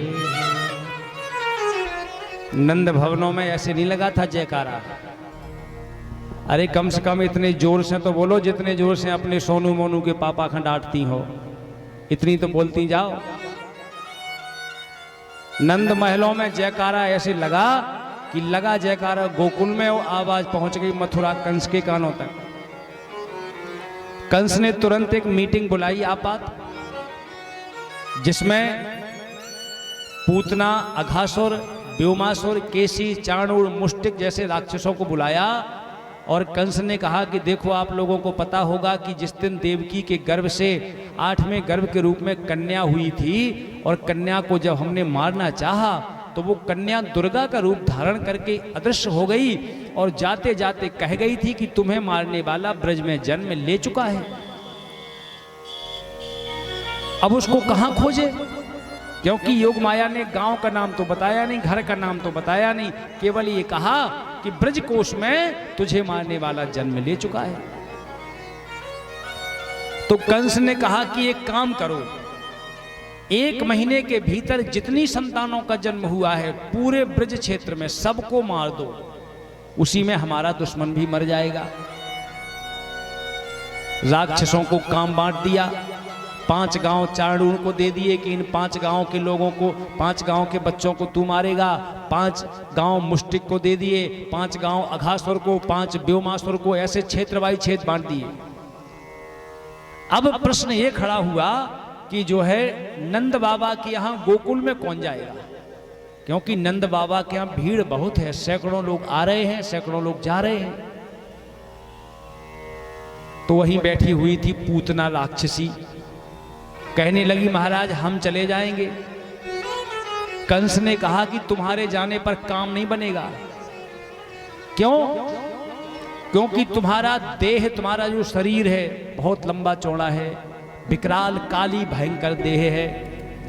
नंद भवनों में ऐसे नहीं लगा था जयकारा, अरे कम से कम इतने जोर से तो बोलो जितने जोर से अपने सोनू मोनू के पापा खंडाटती हो, इतनी तो बोलती जाओ। नंद महलों में जयकारा ऐसे लगा कि लगा जयकारा गोकुल में, और आवाज पहुंच गई मथुरा कंस के कानों तक। कंस ने तुरंत एक मीटिंग बुलाई आपात, जिसमें पूतना, अघासुर, व्योमासुर, केसी, चाणूर, मुष्टिक जैसे राक्षसों को बुलाया और कंस ने कहा कि देखो आप लोगों को पता होगा कि जिस दिन देवकी के गर्भ से 8वें गर्भ के रूप में कन्या हुई थी, और कन्या को जब हमने मारना चाहा तो वो कन्या दुर्गा का रूप धारण करके अदृश्य हो गई और जाते जाते कह गई थी कि तुम्हें मारने वाला ब्रज में जन्म ले चुका है। अब उसको कहां खोजे, क्योंकि योग माया ने गांव का नाम तो बताया नहीं, घर का नाम तो बताया नहीं, केवल ये कहा कि ब्रज कोश में तुझे मारने वाला जन्म ले चुका है। तो कंस ने कहा कि एक काम करो, 1 महीने के भीतर जितनी संतानों का जन्म हुआ है पूरे ब्रज क्षेत्र में सबको मार दो, उसी में हमारा दुश्मन भी मर जाएगा। राक्षसों को काम बांट दिया, 5 गांव चाणूर को दे दिए कि इन 5 गांव के लोगों को, 5 गांव के बच्चों को तू मारेगा, 5 गांव मुष्टिक को दे दिए, 5 गांव अघासुर को, 5 व्योमासुर को, ऐसे क्षेत्र बाई क्षेत्र बांट दिए। अब प्रश्न ये खड़ा हुआ कि जो है नंद बाबा के यहाँ गोकुल में कौन जाएगा, क्योंकि नंद बाबा के यहाँ भीड़ बहुत है, सैकड़ों लोग आ रहे हैं, सैकड़ों लोग जा रहे हैं। तो वहीं बैठी हुई थी पूतना राक्षसी, कहने लगी महाराज हम चले जाएंगे। कंस ने कहा कि तुम्हारे जाने पर काम नहीं बनेगा। क्यों? क्योंकि तुम्हारा देह, तुम्हारा जो शरीर है बहुत लंबा चौड़ा है, विकराल काली भयंकर देह है,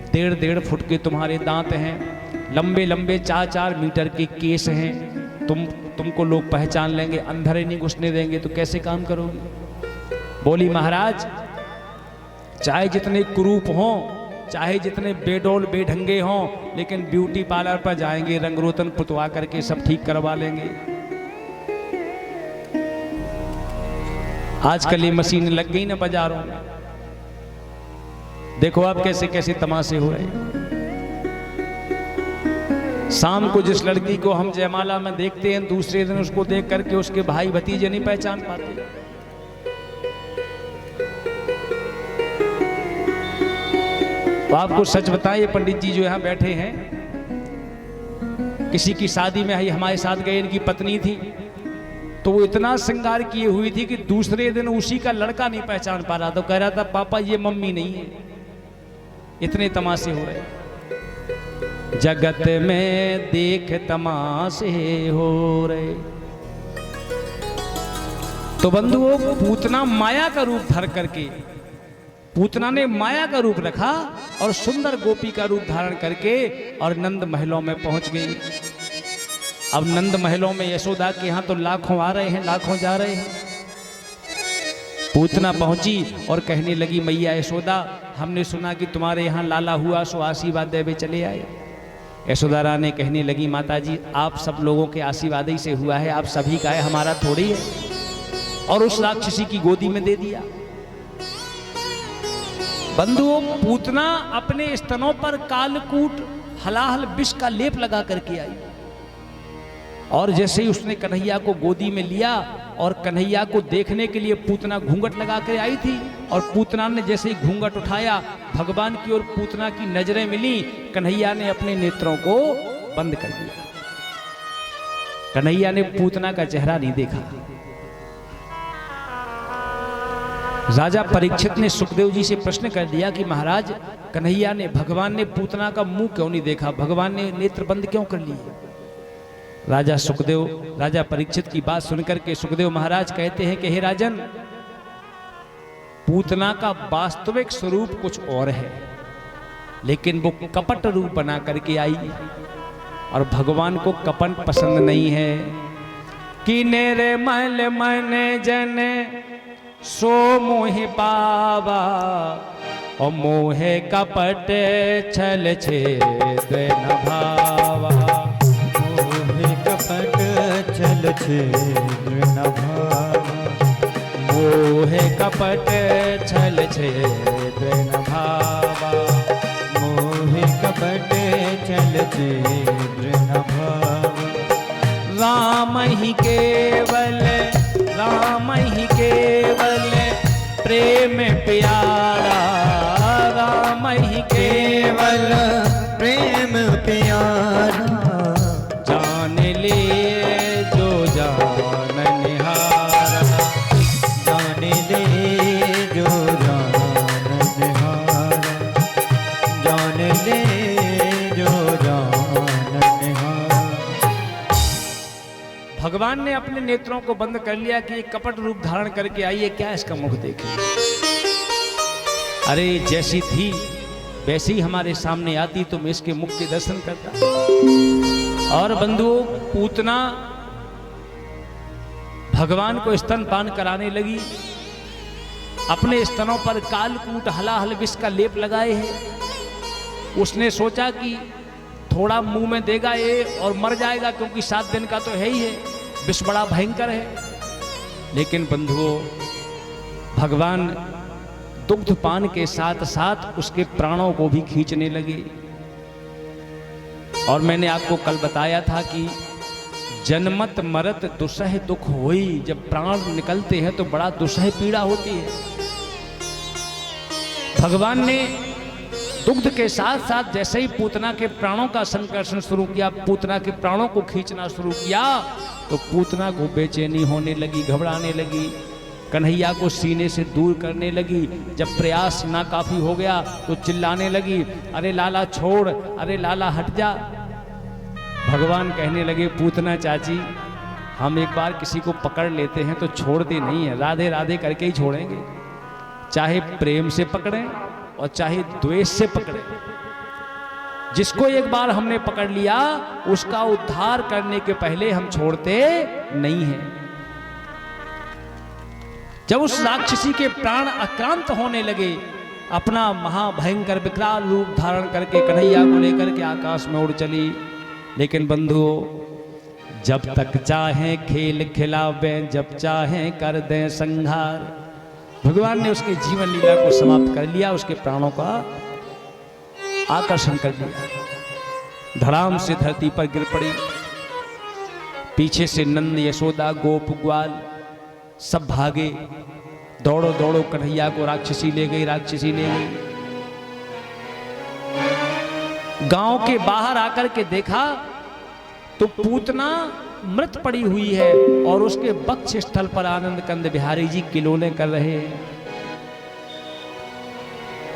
1.5 फुट के तुम्हारे दांत हैं, लंबे लंबे 4-4 मीटर के केस हैं, तुमको लोग पहचान लेंगे, अंधेरे नहीं घुसने देंगे, तो कैसे काम करोगे? बोली महाराज चाहे जितने कुरूप हों, चाहे जितने बेडोल बेढंगे हों, लेकिन ब्यूटी पार्लर पर जाएंगे, रंगरोतन पुतवा करके सब ठीक करवा लेंगे। आजकल ये मशीन लग गई ना बाजारों में, देखो आप कैसे कैसे तमाशे हो रहे हैं। शाम को जिस लड़की को हम जयमाला में देखते हैं, दूसरे दिन उसको देख करके उसके भाई भतीजे नहीं पहचान पाते। तो आपको सच बताएं, पंडित जी जो यहाँ बैठे हैं, किसी की शादी में हमारे साथ गए, इनकी पत्नी थी, तो वो इतना श्रृंगार किए हुई थी कि दूसरे दिन उसी का लड़का नहीं पहचान पा रहा, तो कह रहा था पापा ये मम्मी नहीं है। इतने तमाशे हो रहे, जगत में देख तमाशे हो रहे। तो बंधुओं, पूतना माया का रूप धर करके, पूतना ने माया का रूप रखा और सुंदर गोपी का रूप धारण करके और नंद महलों में पहुंच गई। अब नंद महलों में यशोदा के यहाँ तो लाखों आ रहे हैं, लाखों जा रहे हैं। पूतना पहुंची और कहने लगी, मैया यशोदा, हमने सुना कि तुम्हारे यहाँ लाला हुआ, सो आशीर्वाद देवे चले आए। यशोदा रानी कहने लगी, माताजी आप सब लोगों के आशीर्वाद ही से हुआ है, आप सभी का है, हमारा थोड़ी है। और उस राक्षसी की गोदी में दे दिया। बंधुओं, पूतना अपने स्तनों पर कालकूट हलाहल विष का लेप लगा करके आई, और जैसे ही उसने कन्हैया को गोदी में लिया और कन्हैया को देखने के लिए पूतना घूंघट लगा कर आई थी, और पूतना ने जैसे ही घूंघट उठाया, भगवान की ओर पूतना की नजरें मिली, कन्हैया ने अपने नेत्रों को बंद कर दिया। कन्हैया ने पूतना का चेहरा नहीं देखा। राजा परीक्षित ने सुखदेव जी से प्रश्न कर दिया कि महाराज, कन्हैया ने, भगवान ने पूतना का मुंह क्यों नहीं देखा, भगवान ने नेत्र बंद क्यों कर लिए? राजा परीक्षित की बात सुनकर के सुखदेव महाराज कहते हैं कि हे राजन, पूतना का वास्तविक स्वरूप कुछ और है, लेकिन वो कपट रूप बना करके आई, और भगवान को कपट पसंद नहीं है। कि नेरे मल मन जन सो मोहि पावा, और मोहे कपट छल छेद न भावा। छल छेद न भावा, मोहे कपट छल छेद न भावा। मोहे कपट छल छेद न भावा। राम ही केवल प्रेम प्यारा, राम ही केवल प्रेम प्यारा। जान ले जो जान निहारा, जान ले जो जान निहारा, जान ले जो जान निहारा। भगवान ने अपने नेत्रों को बंद कर लिया कि ये कपट रूप धारण करके आई है, क्या इसका मुख देखे। अरे जैसी थी वैसी ही हमारे सामने आती तो मैं इसके मुख के दर्शन करता। और बंधुओं, पूतना भगवान को स्तनपान कराने लगी, अपने स्तनों पर कालकूट हलाहल विष का लेप लगाए हैं। उसने सोचा कि थोड़ा मुंह में देगा ये और मर जाएगा, क्योंकि 7 दिन का तो है ही है, विष बड़ा भयंकर है। लेकिन बंधुओं, भगवान दुग्धपान के साथ साथ उसके प्राणों को भी खींचने लगे। और मैंने आपको कल बताया था कि जन्मत मरत दुसह दुख होई, जब प्राण निकलते हैं तो बड़ा दुसह पीड़ा होती है। भगवान ने दुग्ध के साथ साथ जैसे ही पूतना के प्राणों का संकर्षण शुरू किया, पूतना के प्राणों को खींचना शुरू किया, तो पूतना को बेचैनी होने लगी, घबराने लगी, कन्हैया को सीने से दूर करने लगी। जब प्रयास ना काफी हो गया तो चिल्लाने लगी, अरे लाला छोड़, अरे लाला हट जा। भगवान कहने लगे, पूतना चाची, हम एक बार किसी को पकड़ लेते हैं तो छोड़ते नहीं है, राधे राधे करके ही छोड़ेंगे, चाहे प्रेम से पकड़ें और चाहे द्वेष से पकड़ें। जिसको एक बार हमने पकड़ लिया उसका उद्धार करने के पहले हम छोड़ते नहीं हैं। जब उस राक्षसी के प्राण आक्रांत होने लगे, अपना महाभयंकर विकराल रूप धारण करके कन्हैया को लेकर के आकाश में उड़ चली। लेकिन बंधुओं, जब तक चाहें खेल खिलावें, जब चाहें कर दें संहार, भगवान ने उसके जीवन लीला को समाप्त कर लिया, उसके प्राणों का आकर्षण कर दिया। धड़ाम से धरती पर गिर पड़ी। पीछे से नंद, यशोदा, गोप, ग्वाल सब भागे। दौड़ो दौड़ो, कन्हैया को राक्षसी ले गई, राक्षसी ले गई। गांव के बाहर आकर के देखा तो पूतना मृत पड़ी हुई है और उसके वक्ष स्थल पर आनंद कंद बिहारी जी किलोले कर रहे हैं।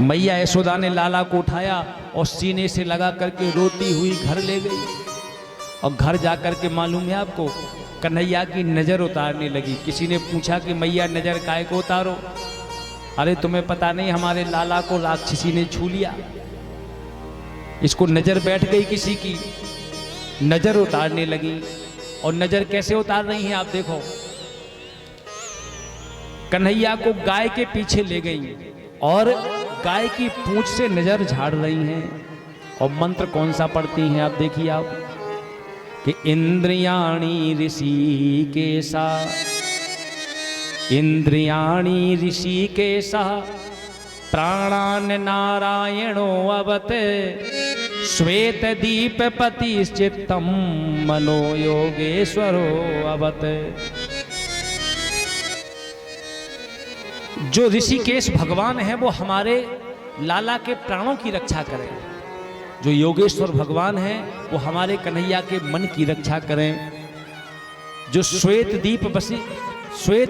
मैया यशोदा ने लाला को उठाया और सीने से लगा करके रोती हुई घर ले गई। और घर जाकर के मालूम है आपको, कन्हैया की नजर उतारने लगी। किसी ने पूछा कि मैया नजर काहे को उतारो? अरे तुम्हें पता नहीं, हमारे लाला को राक्षसी ने छू लिया, इसको नजर बैठ गई किसी की। नजर उतारने लगी। और नजर कैसे उतार रही हैं आप देखो। कन्हैया को गाय के पीछे ले गई और गाय की पूंछ से नजर झाड़ रही हैं। और मंत्र कौन सा पढ़ती हैं आप देखिए आप कि इंद्रियाणी ऋषिकेशा, इंद्रियाणी ऋषिकेशा प्राणान नारायणो अवत श्वेत दीप पतिश्चित्तम मनो योगेश्वरो अवत। जो ऋषिकेश भगवान है वो हमारे लाला के प्राणों की रक्षा करें। जो योगेश्वर भगवान है वो हमारे कन्हैया के मन की रक्षा करें। जो श्वेत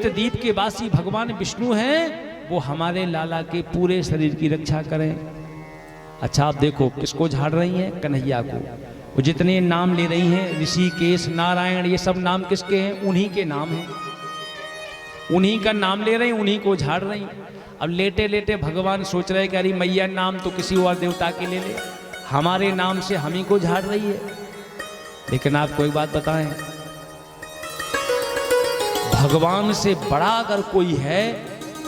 दीप के वासी भगवान विष्णु हैं वो हमारे लाला के पूरे शरीर की रक्षा करें। अच्छा आप देखो किसको झाड़ रही हैं? कन्हैया को। वो जितने नाम ले रही हैं ऋषिकेश नारायण ये सब नाम किसके हैं? उन्हीं के नाम हैं। उन्हीं का नाम ले रही, उन्हीं को झाड़ रही। अब लेटे लेटे भगवान सोच रहे कि अरे मैया नाम तो किसी और देवता के ले ले, हमारे नाम से हम ही को झाड़ रही है। लेकिन आपको एक बात बताएं, भगवान से बड़ा अगर कोई है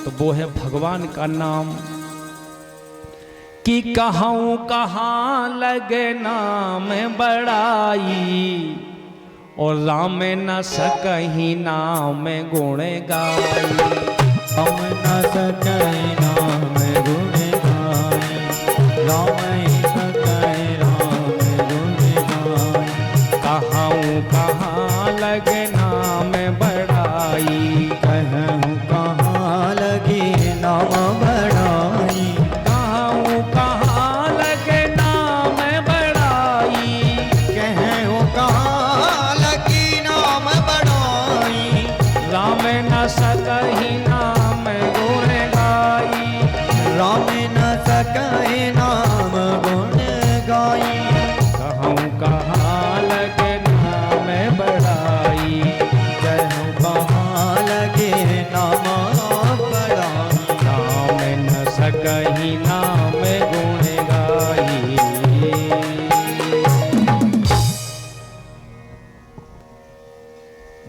तो वो है भगवान का नाम। कि कहूं कहाँ लगे नाम बड़ाई और राम न सकही नाम गुण गाई। हम न सकहि नाम गुण गाई, राम ही सकहि राम गुण गाई। कहूं कहाँ लगे नाम बड़ाई, कहूँ कहाँ लगी नाम बड़ाई, कहूं कहाँ लगे नाम बड़ाई। कहूँ कहाँ लगी नाम बड़ाई, राम न सकही नाम गुण गाई। राम न सकहि नाम गुण गाई। कहूं कहाँ लगे नाम बड़ाई, कहूँ कहाँ लगे नाम बड़ाई, राम न सकही नाम गुण गाई।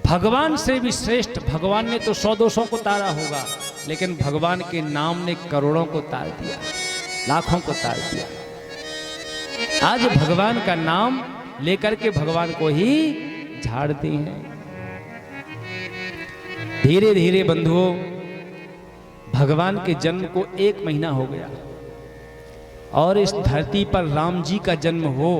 भगवान से भी श्रेष्ठ, भगवान ने तो 100-200 को तारा होगा, लेकिन भगवान के नाम ने करोड़ों को तार दिया, लाखों को तार दिया। आज भगवान का नाम लेकर के भगवान को ही झाड़ती हैं। धीरे धीरे बंधुओं भगवान के जन्म को 1 महीना हो गया और इस धरती पर राम जी का जन्म हो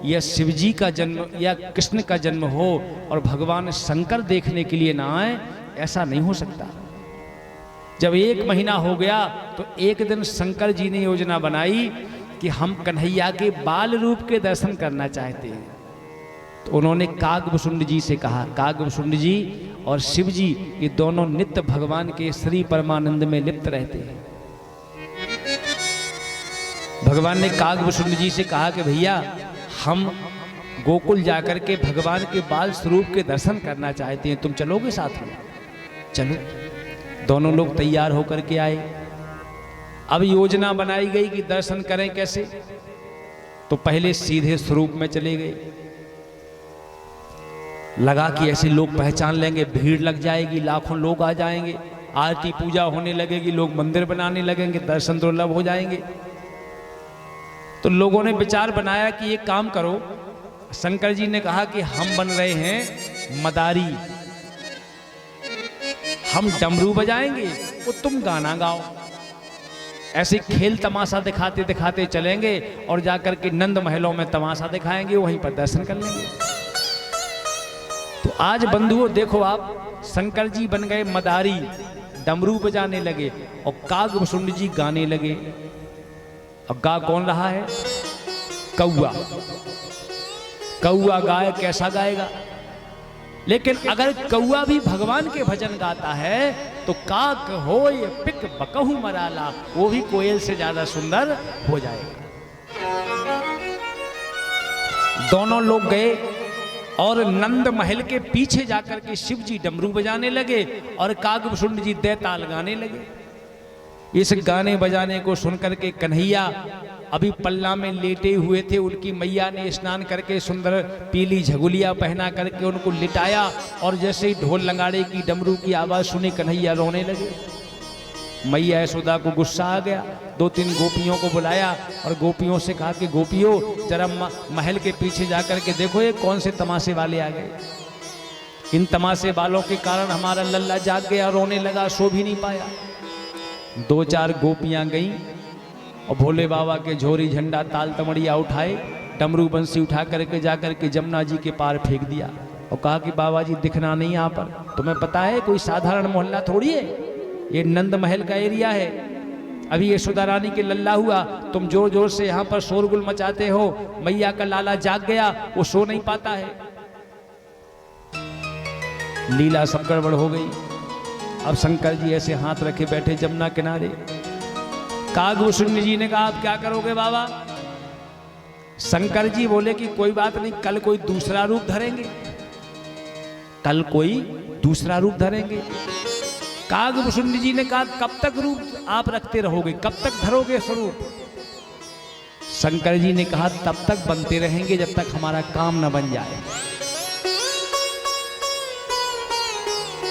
या शिव जी का जन्म या कृष्ण का जन्म हो और भगवान शंकर देखने के लिए ना आए, ऐसा नहीं हो सकता। जब 1 महीना हो गया तो एक दिन शंकर जी ने योजना बनाई कि हम कन्हैया के बाल रूप के दर्शन करना चाहते हैं। तो उन्होंने कागभुसुंड जी से कहा, कागभुसुंड जी और शिव जी ये दोनों नित्य भगवान के श्री परमानंद में लिप्त रहते हैं। भगवान ने कागभुसुंड जी से कहा कि भैया हम गोकुल जाकर के भगवान के बाल स्वरूप के दर्शन करना चाहते हैं, तुम चलोगे साथ में? चलो। दोनों लोग तैयार होकर के आए। अब योजना बनाई गई कि दर्शन करें कैसे। तो पहले सीधे स्वरूप में चले गए, लगा कि ऐसे लोग पहचान लेंगे, भीड़ लग जाएगी, लाखों लोग आ जाएंगे, आरती पूजा होने लगेगी, लोग मंदिर बनाने लगेंगे, दर्शन दुर्लभ हो जाएंगे। तो लोगों ने विचार बनाया कि एक काम करो, शंकर जी ने कहा कि हम बन रहे हैं मदारी, हम डमरू बजाएंगे और तुम गाना गाओ। ऐसे खेल तमाशा दिखाते दिखाते चलेंगे और जाकर के नंद महलों में तमाशा दिखाएंगे, वहीं पर दर्शन कर लेंगे। तो आज बंधुओं देखो आप, शंकर जी बन गए मदारी, डमरू बजाने लगे और कागभुसुंड जी गाने लगे। अब गा कौन रहा है? कौआ। कौआ गाय कैसा गाएगा? लेकिन अगर कौआ भी भगवान के भजन गाता है तो काक होय पिक बकहु मराला, वो भी कोयल से ज्यादा सुंदर हो जाएगा। दोनों लोग गए और नंद महल के पीछे जाकर के शिव जी डमरू बजाने लगे और कागभुसुंड जी दैताल गाने लगे। इस गाने बजाने को सुनकर के कन्हैया अभी पल्ला में लेटे हुए थे। उनकी मैया ने स्नान करके सुंदर पीली झगुलिया पहना करके उनको लिटाया और जैसे ही ढोल लंगाड़े की डमरू की आवाज सुनी कन्हैया रोने लगे। मैया यशोदा को गुस्सा आ गया, 2-3 गोपियों को बुलाया और गोपियों से कहा कि गोपियों जरा महल के पीछे जाकर के देखो ये कौन से तमाशे वाले आ गए। इन तमाशे वालों के कारण हमारा लल्ला जाग गया, रोने लगा, सो भी नहीं पाया। 2-4 गोपियां गईं और भोले बाबा के झोरी झंडा ताल तमड़िया उठाए, डमरू बंसी उठा करके जाकर के जमुना जी के पार फेंक दिया और कहा कि बाबा जी दिखना नहीं यहाँ पर, तुम्हें पता है कोई साधारण मोहल्ला थोड़ी है, ये नंद महल का एरिया है। अभी यशोदा रानी के लल्ला हुआ, तुम जोर जोर से यहाँ पर शोरगुल मचाते हो, मैया का लाला जाग गया, वो सो नहीं पाता है। लीला सब गड़बड़ हो गई। अब शंकर जी ऐसे हाथ रखे बैठे जमुना किनारे। कागभूषण जी ने कहा आप क्या करोगे बाबा? शंकर जी बोले कि कोई बात नहीं, कल कोई दूसरा रूप धरेंगे, कल कोई दूसरा रूप धरेंगे। कागभूषण जी ने कहा कब तक रूप आप रखते रहोगे, कब तक धरोगे स्वरूप? शंकर जी ने कहा तब तक बनते रहेंगे जब तक हमारा काम न बन जाए,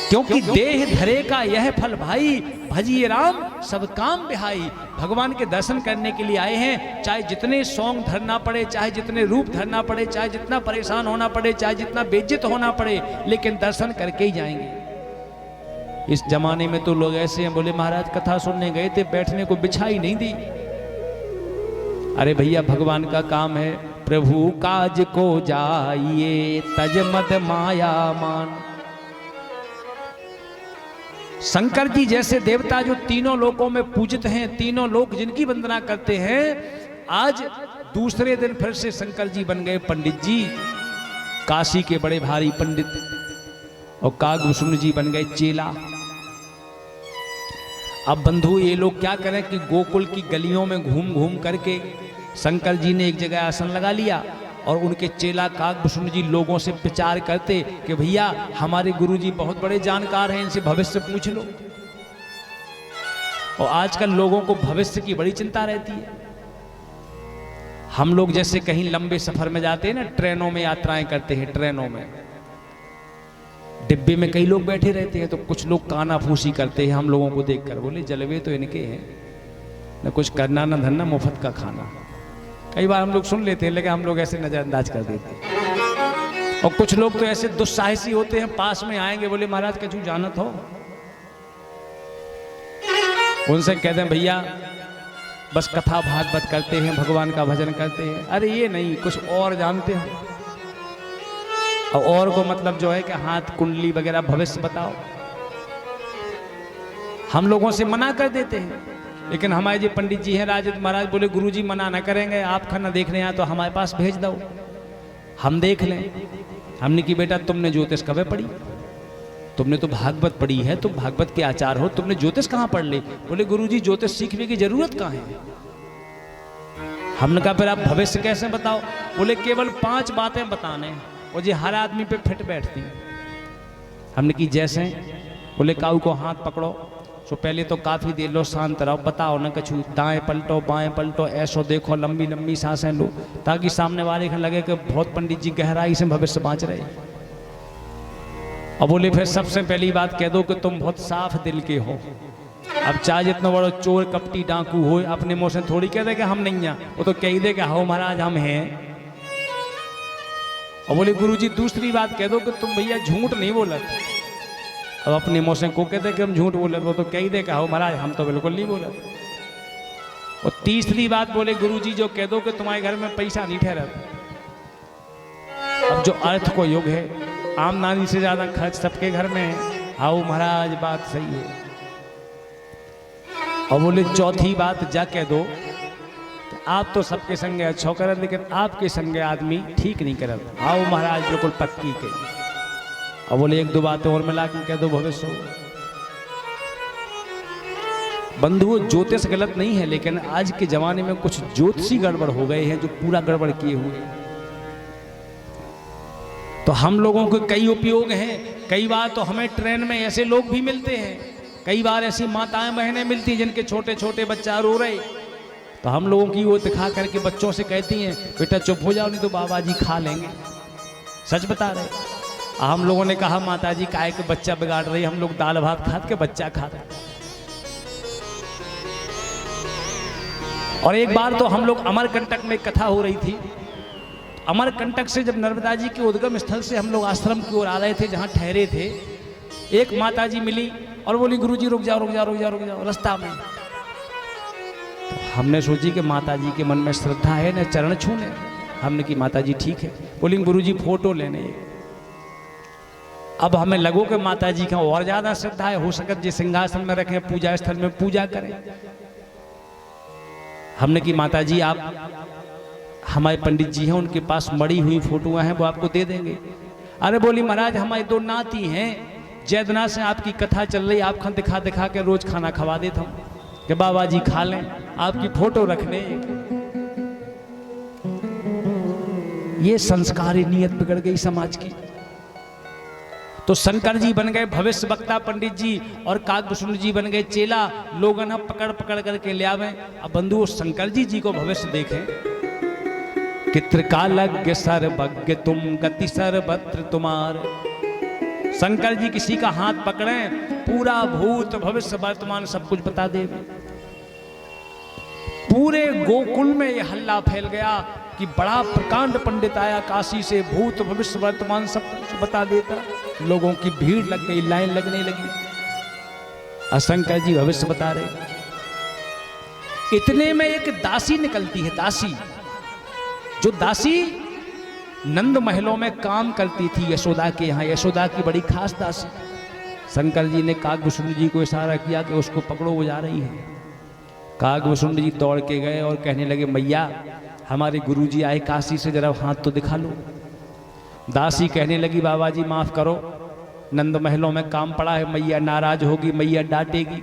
क्योंकि देह धरे का यह फल भाई, भजिए राम सब काम बिहाई। भगवान के दर्शन करने के लिए आए हैं, चाहे जितने सौंग धरना पड़े, चाहे जितने रूप धरना पड़े, चाहे जितना परेशान होना पड़े, चाहे जितना बेइज्जत होना पड़े, लेकिन दर्शन करके ही जाएंगे। इस जमाने में तो लोग ऐसे हैं, बोले महाराज कथा सुनने गए थे, बैठने को बिछाई नहीं दी। अरे भैया भगवान का काम है, प्रभु काज को जाइए तज मद माया मान। शंकर जी जैसे देवता जो तीनों लोकों में पूजित हैं, तीनों लोक जिनकी वंदना करते हैं, आज दूसरे दिन फिर से शंकर जी बन गए पंडित जी, काशी के बड़े भारी पंडित, और कागभूषण जी बन गए चेला। अब बंधु ये लोग क्या करें कि गोकुल की गलियों में घूम घूम करके शंकर जी ने एक जगह आसन लगा लिया और उनके चेला कागभूषण जी लोगों से प्रचार करते कि भैया हमारे गुरुजी बहुत बड़े जानकार हैं, इनसे भविष्य पूछ लो। और आजकल लोगों को भविष्य की बड़ी चिंता रहती है। हम लोग जैसे कहीं लंबे सफर में जाते हैं ना, ट्रेनों में यात्राएं करते हैं, ट्रेनों में डिब्बे में कई लोग बैठे रहते हैं, तो कुछ लोग काना फूसी करते हैं हम लोगों को देखकर, बोले जलवे तो इनके हैं, न कुछ करना न धरना, मुफ्त का खाना। कई बार हम लोग सुन लेते हैं, लेकिन हम लोग ऐसे नजरअंदाज कर देते हैं। और कुछ लोग तो ऐसे दुस्साहसी होते हैं, पास में आएंगे, बोले महाराज कछु जानत हो? उनसे कहते हैं भैया बस कथा भागवत करते हैं, भगवान का भजन करते हैं। अरे ये नहीं, कुछ और जानते हो? और को मतलब जो है कि हाथ कुंडली वगैरह भविष्य बताओ। हम लोगों से मना कर देते हैं, लेकिन हमारे जो पंडित जी हैं राजद महाराज बोले गुरुजी मना ना करेंगे, आप खाना देखने आए तो हमारे पास भेज दो, हम देख लें। हमने की बेटा तुमने ज्योतिष कब पढ़ी? तुमने तो भागवत पढ़ी है, तुम भागवत के आचार हो, तुमने ज्योतिष कहाँ पढ़ ले? बोले गुरुजी ज्योतिष सीखने की जरूरत कहाँ है? हमने कहा फिर आप भविष्य कैसे बताओ? बोले केवल 5 बातें बताने हैं और ये हर आदमी पे फिट बैठती हैं। हमने की जैसे? बोले काऊ को हाथ पकड़ो, तो पहले तो काफ़ी देर लो, शांत रहो, बताओ ना कछु, दाएं पलटो बाएं पलटो, ऐसो देखो, लंबी लंबी सांसें लो, ताकि सामने वाले को लगे कि बहुत पंडित जी गहराई से भविष्य बाँच रहे। और बोले फिर सबसे पहली बात कह दो कि तुम बहुत साफ दिल के हो। अब चाहे जितना बड़ा चोर कपटी डाकू हो, अपने मुँह से थोड़ी कह दे कि हम नहीं हैं, वो तो कह दे कि हाँ महाराज हम हैं। और बोले गुरुजी दूसरी बात कह दो कि तुम भैया झूठ नहीं बोला। अब अपने मुँह से को कहते कि हम झूठ बोले, वो तो कह दे कि हाँ महाराज हम तो बिल्कुल नहीं बोला। और तीसरी बात बोले गुरुजी जो कह दो कि तुम्हारे घर में पैसा नहीं ठहरा। अब जो अर्थ को युग है, आमदनी से ज्यादा खर्च सबके घर में है। आओ महाराज बात सही है। और बोले चौथी बात जा कह दो कि आप तो सबके संगे अच्छा करत, लेकिन आपके संगे आदमी ठीक नहीं करत। आओ महाराज बिल्कुल पक्की कही। और बोले 1-2 बातें और मिला के कह दो भविष्य हो। बंधुओं ज्योतिष गलत नहीं है, लेकिन आज के जमाने में कुछ ज्योतिषी गड़बड़ हो गए हैं जो पूरा गड़बड़ किए हुए हैं। तो हम लोगों के कई उपयोग हैं। कई बार तो हमें ट्रेन में ऐसे लोग भी मिलते हैं कई बार ऐसी माताएं बहनें मिलती जिनके छोटे छोटे बच्चा रो रहे, तो हम लोगों की वो दिखा करके बच्चों से कहती हैं बेटा चुप हो जाओ नहीं तो बाबा जी खा लेंगे। सच बता रहे। हम लोगों ने कहा माता जी काहे के बच्चा बिगाड़ रही, हम लोग दाल भात खा के बच्चा खा रहे। और एक बार तो हम लोग अमरकंटक में कथा हो रही थी। अमरकंटक से जब नर्मदा जी के उद्गम स्थल से हम लोग आश्रम की ओर आ रहे थे, जहाँ ठहरे थे, एक माता जी मिली और बोली गुरुजी रुक जाओ रुक जाओ रुक जाओ रुक जाओ रास्ता में। तो हमने सोची कि माता जी के मन में श्रद्धा है न चरण छूने। हमने की माता जी ठीक है। बोली गुरुजी फोटो लेने। अब हमें लगो कि माता जी का और ज्यादा श्रद्धा है, हो सके जिस सिंहासन में रखें पूजा स्थल में पूजा करें। हमने की माता जी आप हमारे पंडित जी हैं, उनके पास मड़ी हुई फोटोआं हैं, वो आपको दे देंगे। अरे बोली महाराज हमारी दो नाती हैं, जैदना से आपकी कथा चल रही, आप दिखा दिखा के रोज खाना खवा देता हूं कि बाबा जी खा लें, आपकी फोटो रखने। ये संस्कारी नियत बिगड़ गई समाज की। तो शंकर जी बन गए भविष्य वक्ता पंडित जी, और काकभूषण जी बन गए चेला। लोग ना पकड़ पकड़ करके ले आवे। अब बंधु शंकर जी को भविष्य देखें कि त्रिकालज्ञ सर्वज्ञ तुम गति सर्वत्र तुम्हार। शंकर जी किसी का हाथ पकड़े, पूरा भूत भविष्य वर्तमान सब कुछ बता दे। पूरे गोकुल में यह हल्ला फैल गया कि बड़ा प्रकांड पंडित आया काशी से, भूत भविष्य वर्तमान सब कुछ बता देता। लोगों की भीड़ लग गई, लाइन लगने लगी। शंकर जी भविष्य बता रहे। इतने में एक दासी निकलती है। दासी, जो दासी नंद महलों में काम करती थी यशोदा के यहाँ, यशोदा की बड़ी खास दासी। शंकर जी ने काकभूषण जी को इशारा किया कि उसको पकड़ो, वो जा रही है। काकभूषण जी दौड़ के गए और कहने लगे मैया हमारे गुरुजी आए काशी से, जरा हाथ तो दिखा लो। दासी कहने लगी बाबा जी माफ करो, नंद महलों में काम पड़ा है, मैया नाराज होगी, मैया डांटेगी।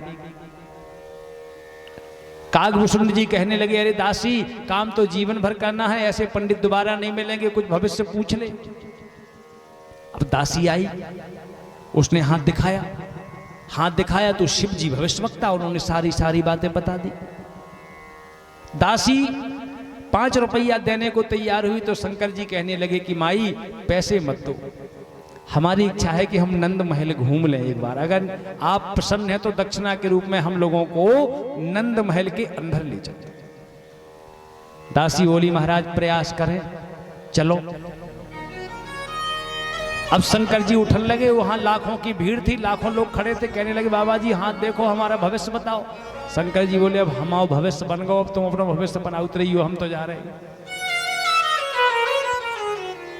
काकभूषण जी कहने लगे अरे दासी काम तो जीवन भर करना है, ऐसे पंडित दोबारा नहीं मिलेंगे, कुछ भविष्य पूछ ले। अब दासी आई, उसने हाथ दिखाया। हाथ दिखाया तो शिव जी भविष्यवक्ता, उन्होंने सारी बातें बता दी। दासी 5 रुपया देने को तैयार हुई तो शंकर जी कहने लगे कि माई पैसे मत दो, हमारी इच्छा है कि हम नंद महल घूम लें एक बार, अगर आप प्रसन्न हैं तो दक्षिणा के रूप में हम लोगों को नंद महल के अंदर ले चलते। दासी बोली महाराज प्रयास करें, चलो। अब शंकर जी उठन लगे, वहां लाखों की भीड़ थी, लाखों लोग खड़े थे। कहने लगे बाबा जी हाथ देखो, हमारा भविष्य बताओ। शंकर जी बोले अब हमारा भविष्य बन गो, अब तुम अपना भविष्य बना उतरी हो, हम तो जा रहे हैं।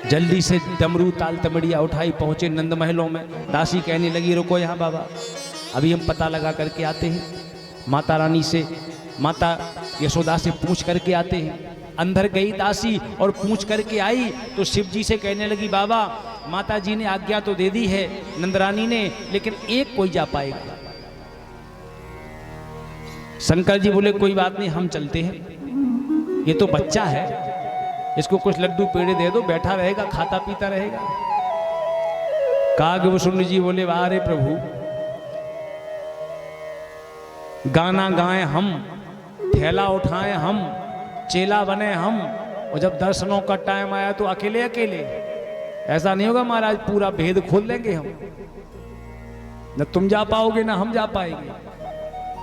जल्दी से डमरू ताल तमड़िया उठाई, पहुंचे नंद महलों में। दासी कहने लगी रुको यहाँ बाबा, अभी हम पता लगा करके आते हैं, माता रानी से, माता यशोदा से पूछ करके आते हैं। अंदर गई दासी और पूछ करके आई तो शिव जी से कहने लगी बाबा माता जी ने आज्ञा तो दे दी है नंदरानी ने, लेकिन एक कोई जा पाएगा। शंकर जी बोले कोई बात नहीं, हम चलते हैं, ये तो बच्चा है, इसको कुछ लड्डू पेड़े दे दो, बैठा रहेगा, खाता पीता रहेगा। काकभूषण जी बोले वाह रे प्रभु, गाना गाएं हम, थैला उठाएं हम, चेला बने हम, और जब दर्शनों का टाइम आया तो अकेले अकेले। ऐसा नहीं होगा महाराज, पूरा भेद खोल लेंगे हम, न तुम जा पाओगे ना हम जा पाएंगे।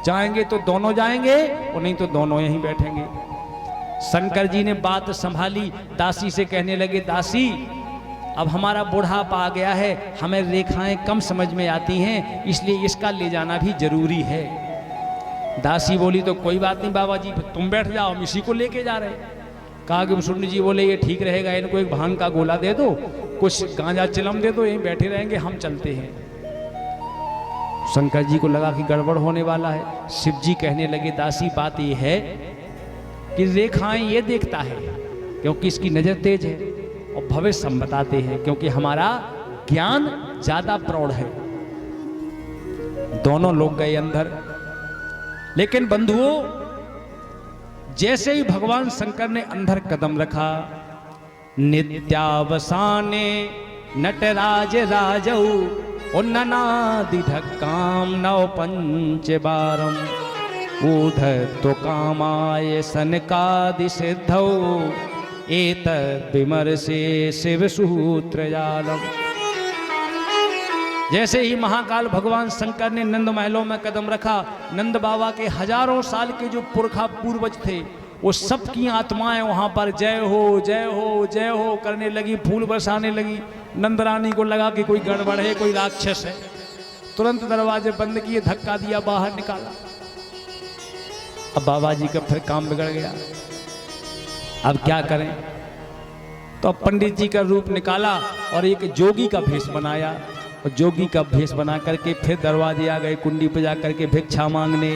जाएंगे तो दोनों जाएंगे और नहीं तो दोनों यहीं बैठेंगे। शंकर जी ने बात संभाली, दासी से कहने लगे दासी अब हमारा बुढ़ापा आ गया है, हमें रेखाएं कम समझ में आती हैं, इसलिए इसका ले जाना भी जरूरी है। दासी बोली तो कोई बात नहीं बाबा जी, तुम बैठ जाओ, हम इसी को लेके जा रहे हैं। काकभूषण जी बोले ये ठीक रहेगा, इनको एक भांग का गोला दे दो, कुछ गांजा चिलम दे दो, यहीं बैठे रहेंगे, हम चलते हैं। शंकर जी को लगा कि गड़बड़ होने वाला है। शिव जी कहने लगे दासी बात ये है कि रेखाएं ये देखता है क्योंकि इसकी नजर तेज है, और भविष्य हम बताते हैं क्योंकि हमारा ज्ञान ज्यादा प्रौढ़ है। दोनों लोग गए अंदर, लेकिन बंधुओं जैसे ही भगवान शंकर ने अंदर कदम रखा, नित्यावसाने नटराज राजऊ ओ ननादि ढक्काम नव पंच बारम ऊढ़ तो कामाय सनकादि सिद्धौ एत विमर्शे शिव सूत्र जालम। जैसे ही महाकाल भगवान शंकर ने नंद महलों में कदम रखा, नंद बाबा के हजारों साल के जो पुरखा पूर्वज थे वो सबकी आत्माएं वहां पर जय हो जय हो जय हो करने लगी, फूल बरसाने लगी। नंद रानी को लगा कि कोई गड़बड़ है, कोई राक्षस है। तुरंत दरवाजे बंद किए, धक्का दिया, बाहर निकाला। अब बाबा जी का फिर काम बिगड़ गया, अब क्या करें? तो अब पंडित जी का रूप निकाला और एक जोगी का भेष बनाया, और जोगी का भेष बना करके फिर दरवाजे आ गए, कुंडी पे जा करके भिक्षा मांगने।